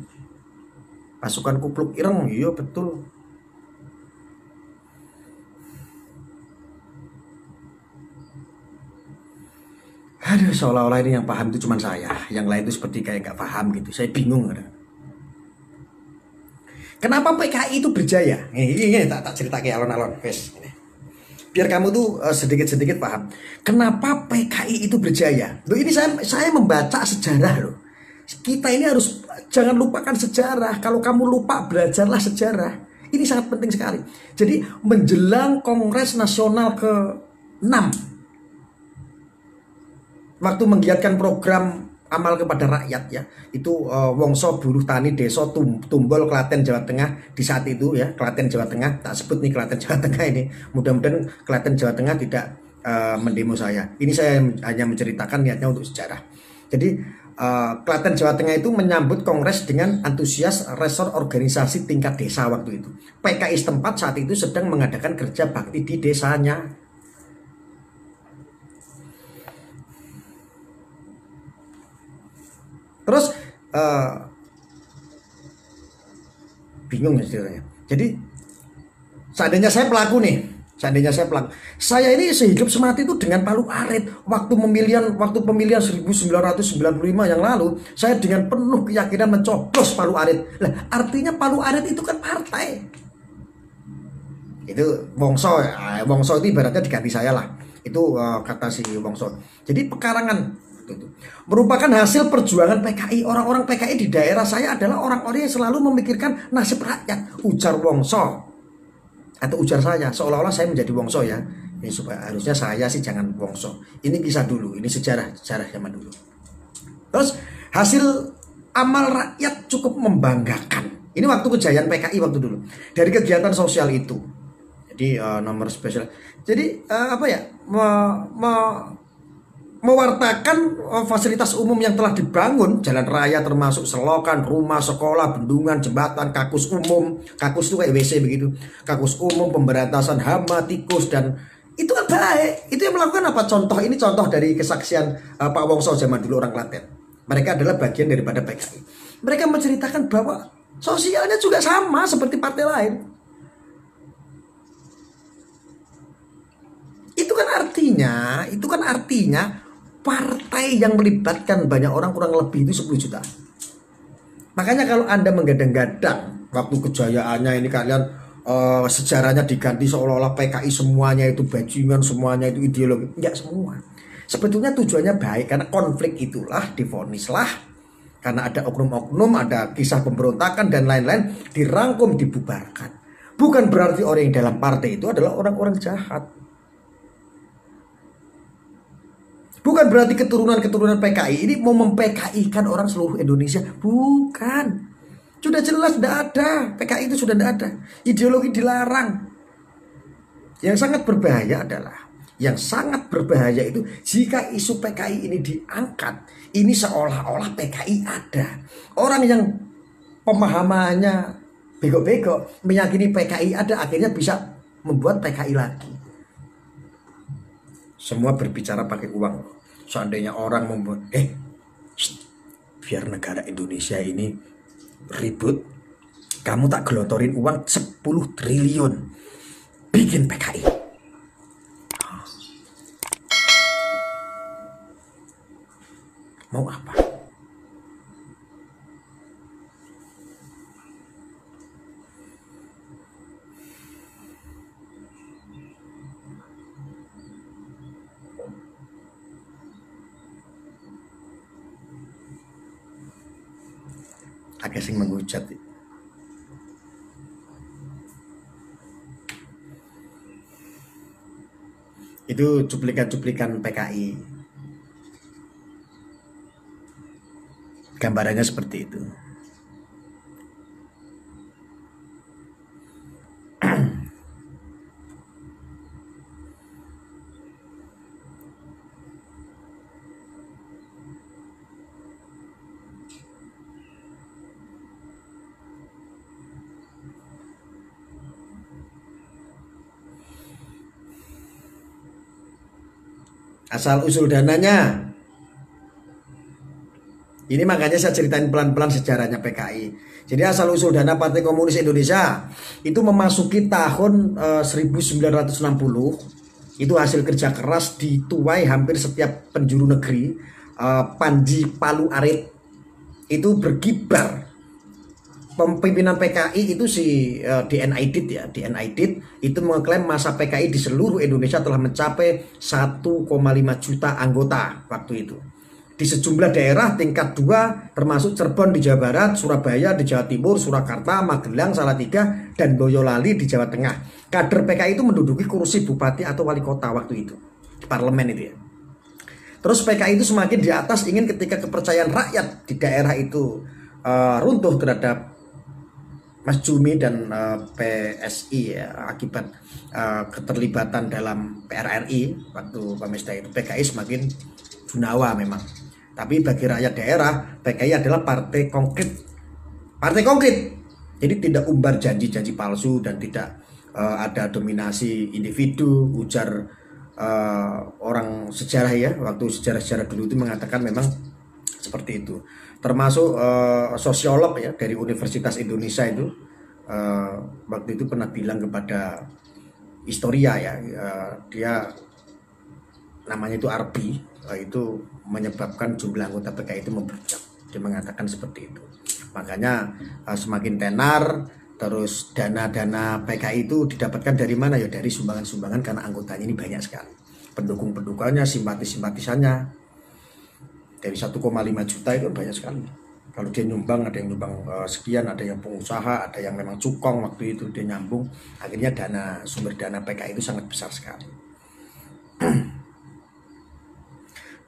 Pasukan Kupluk Ireng, iya betul. Aduh, seolah-olah ini yang paham itu cuma saya. Yang lain itu seperti kayak gak paham gitu. Saya bingung. Kenapa PKI itu berjaya? Ini tak cerita kayak alon-alon. Biar kamu tuh sedikit-sedikit paham. Kenapa PKI itu berjaya? Loh, ini saya membaca sejarah loh. Kita ini harus jangan lupakan sejarah. Kalau kamu lupa, belajarlah sejarah. Ini sangat penting sekali. Jadi menjelang Kongres Nasional ke-6, waktu menggiatkan program amal kepada rakyat ya, itu Wongso Buruh Tani Desa Tumbol Klaten Jawa Tengah di saat itu ya, Klaten Jawa Tengah, tak sebut nih Klaten Jawa Tengah ini. Mudah-mudahan Klaten Jawa Tengah tidak mendemo saya. Ini saya hanya menceritakan niatnya untuk sejarah. Jadi Klaten Jawa Tengah itu menyambut kongres dengan antusias resor organisasi tingkat desa waktu itu. PKI setempat saat itu sedang mengadakan kerja bakti di desanya. Terus bingung ya ceritanya. Jadi seandainya saya pelaku nih, saya ini sehidup semati itu dengan Palu Arit. Waktu pemilihan 1995 yang lalu, saya dengan penuh keyakinan mencoblos Palu Arit. Lah, artinya Palu Arit itu kan partai. Itu Wongso ya. Wongso itu ibaratnya diganti saya lah. Itu kata si Wongso. Jadi pekarangan itu merupakan hasil perjuangan PKI. Orang-orang PKI di daerah saya adalah orang-orang yang selalu memikirkan nasib rakyat. Ujar Wongso. Atau ujar saya, seolah-olah saya menjadi Wongso ya. Ini supaya harusnya saya sih jangan Wongso. Ini kisah dulu, ini sejarah zaman dulu. Terus hasil amal rakyat cukup membanggakan. Ini waktu kejayaan PKI waktu dulu. Dari kegiatan sosial itu. Jadi nomor spesial. Jadi mewartakan fasilitas umum yang telah dibangun, jalan raya termasuk selokan, rumah, sekolah, bendungan, jembatan, kakus umum, kakus itu kayak WC begitu, kakus umum, pemberantasan hama, tikus, dan itu kan baik. Itu yang melakukan apa? Contoh ini contoh dari kesaksian Pak Wongso zaman dulu orang Klaten. Mereka adalah bagian daripada PKI. Mereka menceritakan bahwa sosialnya juga sama seperti partai lain. itu kan artinya partai yang melibatkan banyak orang kurang lebih itu 10 juta. Makanya kalau Anda menggadang-gadang waktu kejayaannya ini kalian sejarahnya diganti seolah-olah PKI semuanya itu bajingan, semuanya itu ideologi. Enggak semua. Sebetulnya tujuannya baik karena konflik itulah divonislah karena ada oknum-oknum, ada kisah pemberontakan dan lain-lain dirangkum, dibubarkan. Bukan berarti orang yang dalam partai itu adalah orang-orang jahat. Bukan berarti keturunan-keturunan PKI ini mau mem-PKI-kan orang seluruh Indonesia. Bukan. Sudah jelas tidak ada. PKI itu sudah tidak ada. Ideologi dilarang. Yang sangat berbahaya itu jika isu PKI ini diangkat, ini seolah-olah PKI ada. Orang yang pemahamannya bego-bego meyakini PKI ada, akhirnya bisa membuat PKI lagi. Semua berbicara pakai uang. Seandainya orang membuat biar negara Indonesia ini ribut, kamu tak gelotorin uang 10 triliun bikin PKI. Mau apa? Agak sing menghujat. Itu cuplikan-cuplikan PKI. Gambarannya seperti itu. Asal usul dananya. Ini makanya saya ceritain pelan-pelan sejarahnya PKI. Jadi asal usul dana Partai Komunis Indonesia itu memasuki tahun 1960. Itu hasil kerja keras dituai hampir setiap penjuru negeri. Panji Palu Arit itu berkibar. Pemimpinan PKI itu si DN Aidit ya, DN Aidit itu mengklaim masa PKI di seluruh Indonesia telah mencapai 1,5 juta anggota waktu itu. Di sejumlah daerah tingkat 2 termasuk Cirebon di Jawa Barat, Surabaya di Jawa Timur, Surakarta, Magelang, Salatiga, dan Boyolali di Jawa Tengah. Kader PKI itu menduduki kursi bupati atau wali kota waktu itu, di parlemen itu ya. Terus PKI itu semakin di atas ingin ketika kepercayaan rakyat di daerah itu runtuh terhadap Mas Jumi dan PSI ya, akibat keterlibatan dalam PRRI waktu Pemesta itu, PKI semakin junawa memang. Tapi bagi rakyat daerah, PKI adalah partai konkret. Partai konkret. Jadi tidak umbar janji-janji palsu dan tidak ada dominasi individu. Ujar orang sejarah ya, waktu sejarah-sejarah dulu itu mengatakan memang seperti itu. Termasuk sosiolog ya dari Universitas Indonesia itu waktu itu pernah bilang kepada Historia ya, dia namanya itu Arbi, itu menyebabkan jumlah anggota PKI itu membludak. Dia mengatakan seperti itu. Makanya semakin tenar, terus dana-dana PKI itu didapatkan dari mana ya, dari sumbangan-sumbangan karena anggotanya ini banyak sekali, pendukung-pendukungannya, simpatisannya. Dari 1,5 juta itu banyak sekali. Kalau dia nyumbang, ada yang nyumbang sekian, ada yang pengusaha, ada yang memang cukong waktu itu dia nyambung. Akhirnya sumber dana PKI itu sangat besar sekali.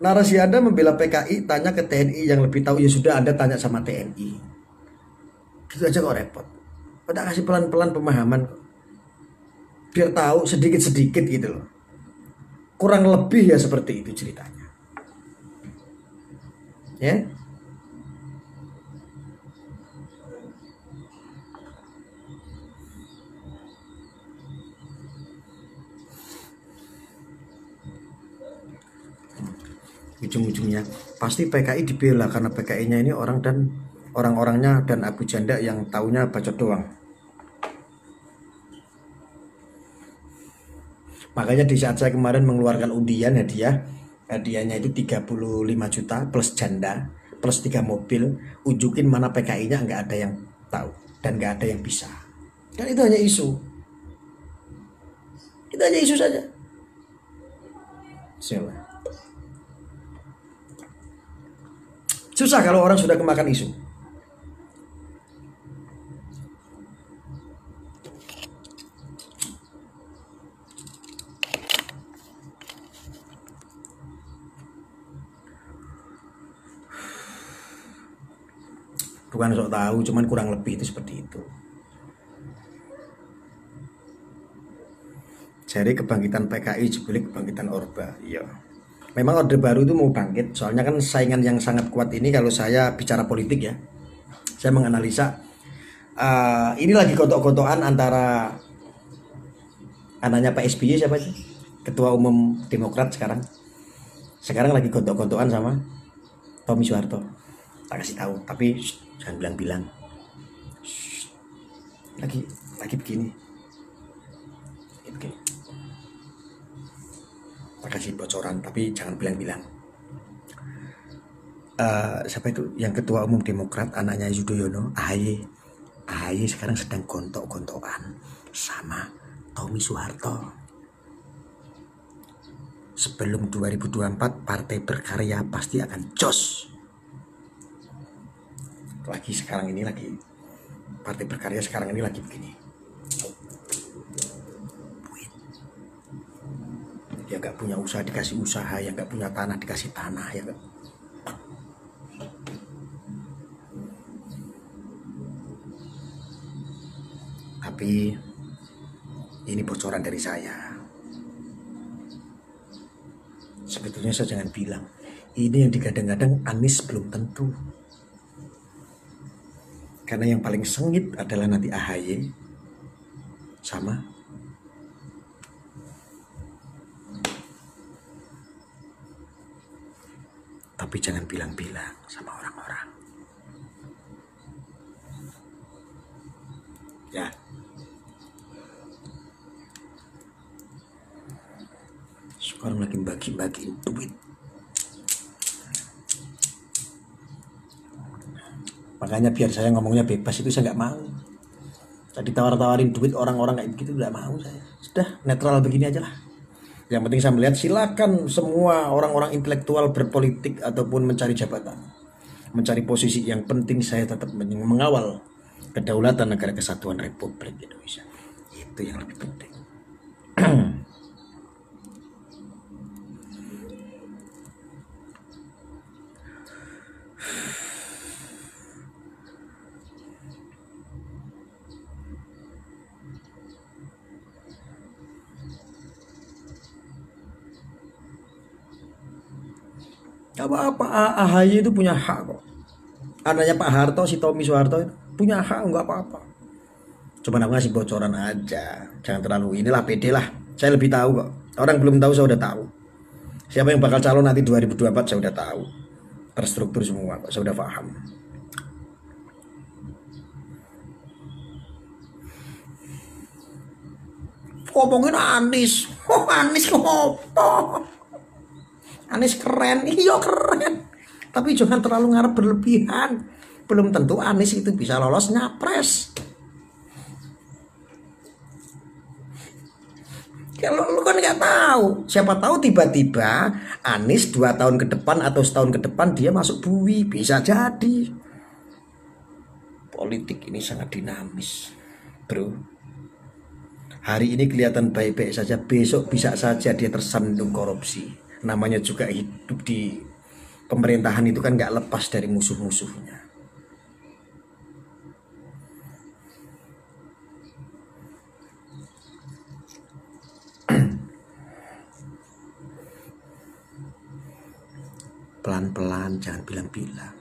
Narasi Anda membela PKI, tanya ke TNI yang lebih tahu. Ya sudah, Anda tanya sama TNI. Gitu aja kok repot. Kita kasih pelan-pelan pemahaman biar tahu sedikit-sedikit gitu loh. Kurang lebih ya seperti itu ceritanya. Ya. Ujung-ujungnya pasti PKI dibela karena PKI-nya ini orang-orangnya dan Abu Janda yang taunya bacot doang. Makanya di saat saya kemarin mengeluarkan undian hadiahnya itu 35 juta plus janda plus 3 mobil, unjukin mana PKI-nya, nggak ada yang tahu dan nggak ada yang bisa. Dan itu hanya isu. Itu hanya isu saja. Susah kalau orang sudah kemakan isu. Bukan sok tahu, cuman kurang lebih itu seperti itu. Jadi kebangkitan PKI jebule kebangkitan Orba. Iya. Memang Orde Baru itu mau bangkit, soalnya kan saingan yang sangat kuat ini kalau saya bicara politik ya. Saya menganalisa ini lagi gotok-gotokan antara anaknya Pak SBY siapa sih? Ketua Umum Demokrat sekarang. Sekarang lagi gotok-gotokan sama Tommy Soeharto. Tak kasih tahu, tapi jangan bilang-bilang. Lagi begini. Oke. Tak kasih bocoran, tapi jangan bilang-bilang. Siapa itu yang ketua umum Demokrat, anaknya Yudhoyono, AHY sekarang sedang gontok-gontokan sama Tommy Soeharto. Sebelum 2024 Partai Berkarya pasti akan jos. Lagi sekarang ini lagi Partai Berkarya sekarang ini lagi begini. Ya nggak punya usaha dikasih usaha, ya nggak punya tanah dikasih tanah, ya gak? Tapi ini bocoran dari saya. Sebetulnya saya jangan bilang. Ini yang digadang-gadang Anies belum tentu. Karena yang paling sengit adalah nanti AHY sama tapi jangan bilang-bilang sama orang-orang. Ya. Sekarang lagi bagi-bagiin duit. Makanya biar saya ngomongnya bebas itu saya nggak mau. Tadi tawar-tawarin duit orang-orang kayak begitu nggak mau saya. Sudah netral begini aja lah. Yang penting saya melihat silakan semua orang-orang intelektual berpolitik ataupun mencari jabatan, mencari posisi yang penting, saya tetap mengawal kedaulatan negara kesatuan Republik Indonesia. Itu yang lebih penting. Gak apa-apa, AHY itu punya hak kok. Anaknya Pak Harto, si Tommy Soeharto itu punya hak, nggak apa-apa. Cuma aku ngasih bocoran aja, jangan terlalu inilah, pede lah. Saya lebih tahu kok. Orang belum tahu saya udah tahu. Siapa yang bakal calon nanti 2024 saya udah tahu. Terstruktur semua kok, saya udah paham. Ngomongin Anies, Anies ngopo? Anies keren, iya keren. Tapi jangan terlalu ngarep berlebihan. Belum tentu Anies itu bisa lolos nyapres. Kalau lu kan nggak tahu, siapa tahu tiba-tiba Anies 2 tahun ke depan atau setahun ke depan dia masuk bui, bisa jadi. Politik ini sangat dinamis, bro. Hari ini kelihatan baik-baik saja, besok bisa saja dia tersandung korupsi. Namanya juga hidup di pemerintahan itu kan nggak lepas dari musuh-musuhnya. Pelan-pelan, jangan bilang-bilang.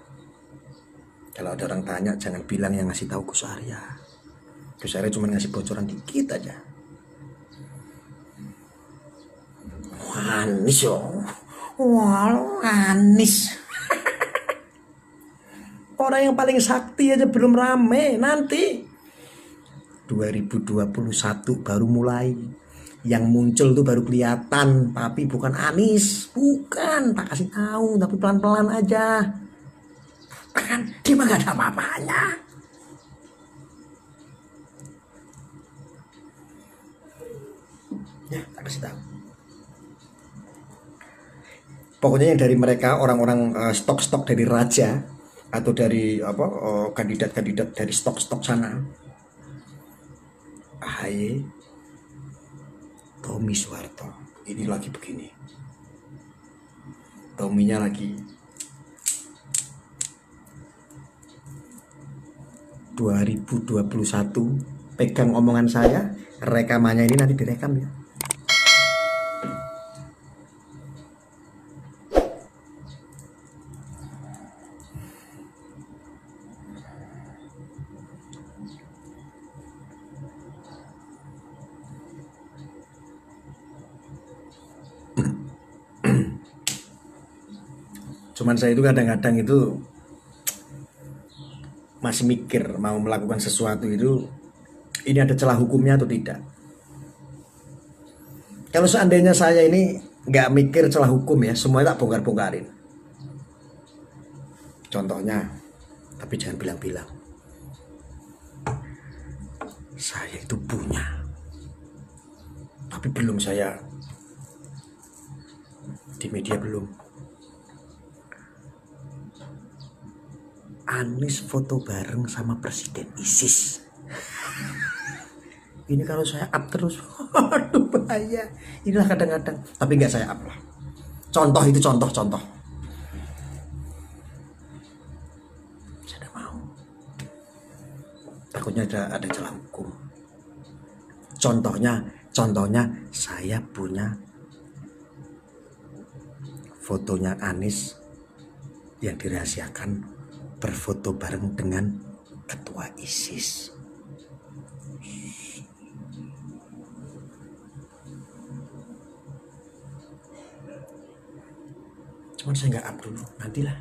Kalau ada orang tanya, jangan bilang yang ngasih tahu Gus Arya. Gus Arya cuma ngasih bocoran dikit aja. Anies yo, wah Anies. Orang yang paling sakti aja belum rame, nanti 2021 baru mulai. Yang muncul tuh baru kelihatan, tapi bukan Anies, bukan. Tak kasih tahu, tapi pelan-pelan aja. Kan dia mah gak ada apa-apanya. Ya, tak kasih tahu. Pokoknya yang dari mereka orang-orang stok-stok dari raja atau dari kandidat-kandidat dari stok-stok sana, AHY, Tommy Soeharto, ini lagi begini. Tominya lagi 2021, pegang omongan saya, rekamannya ini nanti direkam ya. Cuman saya itu kadang-kadang itu masih mikir mau melakukan sesuatu itu ini ada celah hukumnya atau tidak. Kalau seandainya saya ini nggak mikir celah hukum ya, semuanya tak bongkar-bongkarin. Contohnya, tapi jangan bilang-bilang saya itu punya, tapi belum saya di media belum. Anies foto bareng sama Presiden ISIS. Ini kalau saya up terus, aduh bahaya. Inilah kadang-kadang, tapi nggak saya up lah. Contoh itu contoh. Saya tidak mau. Takutnya ada celah hukum. Contohnya saya punya fotonya Anies yang dirahasiakan berfoto bareng dengan ketua ISIS. Cuman saya nggak up dulu, nantilah.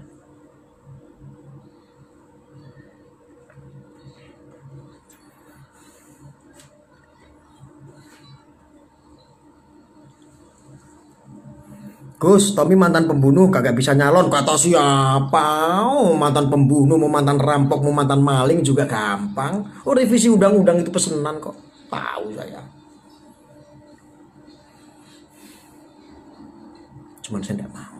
Gus, Tommy mantan pembunuh kagak bisa nyalon, kata siapa? Oh, mantan pembunuh, mau mantan rampok, mau mantan maling juga gampang. Oh, revisi undang-undang itu pesenan kok. Tahu saya. Cuman saya tidak mau.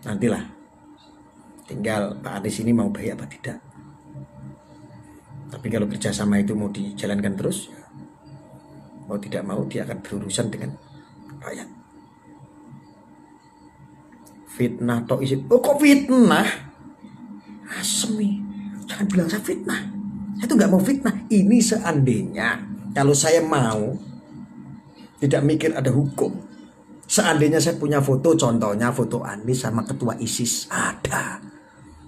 Nantilah. Tinggal Pak Anies ini mau baik apa tidak. Tapi kalau kerjasama itu mau dijalankan terus, mau tidak mau dia akan berurusan dengan rakyat. Fitnah tok isi. Oh, kok fitnah? Asem nih. Jangan bilang saya fitnah. Saya tuh nggak mau fitnah. Ini seandainya kalau saya mau tidak mikir ada hukum. Seandainya saya punya foto, contohnya foto Anies sama ketua ISIS, ada.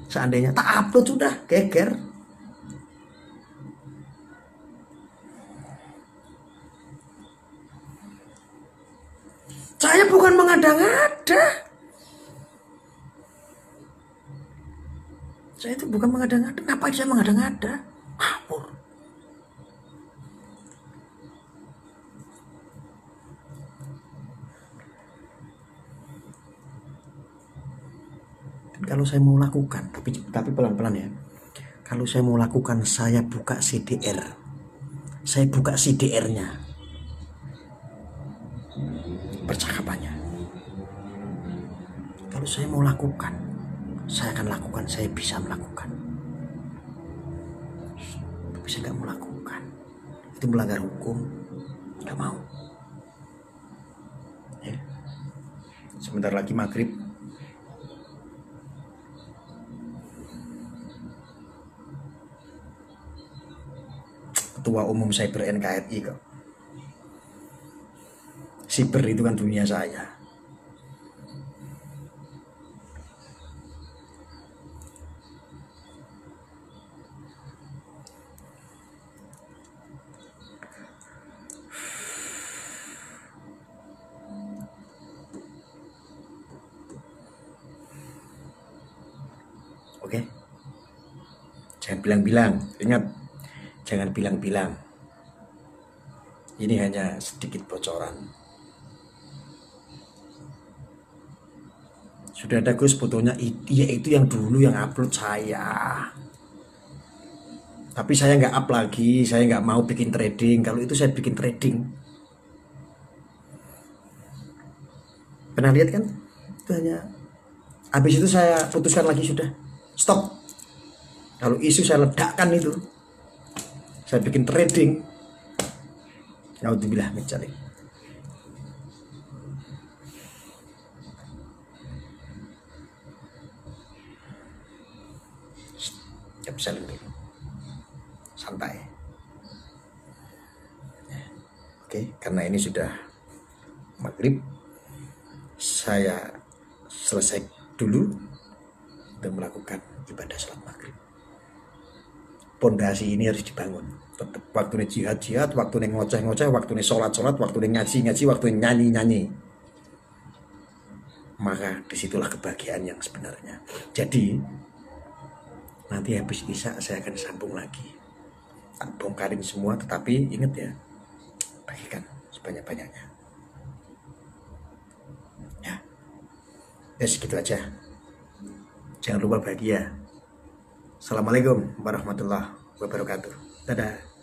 Seandainya tak upload sudah, geger. Saya bukan mengada-ngada. Saya itu bukan mengada-ngada. Ngapain saya mengada-ngada? Ngawur. Dan kalau saya mau lakukan, tapi pelan-pelan ya. Kalau saya mau lakukan, saya buka CDR. Saya buka CDR-nya. Percakapannya. Kalau saya mau lakukan, saya akan lakukan, saya bisa melakukan. Tapi saya nggak mau lakukan. Itu melanggar hukum, nggak mau. Ya. Sebentar lagi maghrib. Ketua Umum Cyber NKRI kok. Siber itu kan dunia saya. Oke. Jangan bilang-bilang. Ingat, jangan bilang-bilang. Ini hanya sedikit bocoran. Sudah ada Gus fotonya, iya itu yang dulu yang upload saya. Tapi saya nggak up lagi, saya nggak mau bikin trading. Kalau itu saya bikin trading. Pernah lihat kan? Itu hanya. Habis itu saya putuskan lagi sudah. Stop. Kalau isu saya ledakkan itu. Saya bikin trading. Naudzubillah min dzalik. Saling dulu. Santai. Oke, karena ini sudah maghrib, saya selesai dulu untuk melakukan ibadah salat maghrib. Pondasi ini harus dibangun. Tetap waktu ini jihad, waktu ini ngoceh-ngoceh, waktu ini sholat, waktu ini ngaji, waktu ini nyanyi. Maka disitulah kebahagiaan yang sebenarnya. Jadi nanti habis isya saya akan sambung lagi. Tak bongkarin semua, tetapi ingat ya, bagikan sebanyak-banyaknya. Ya segitu aja. Jangan lupa bahagia. Assalamualaikum warahmatullahi wabarakatuh. Dadah.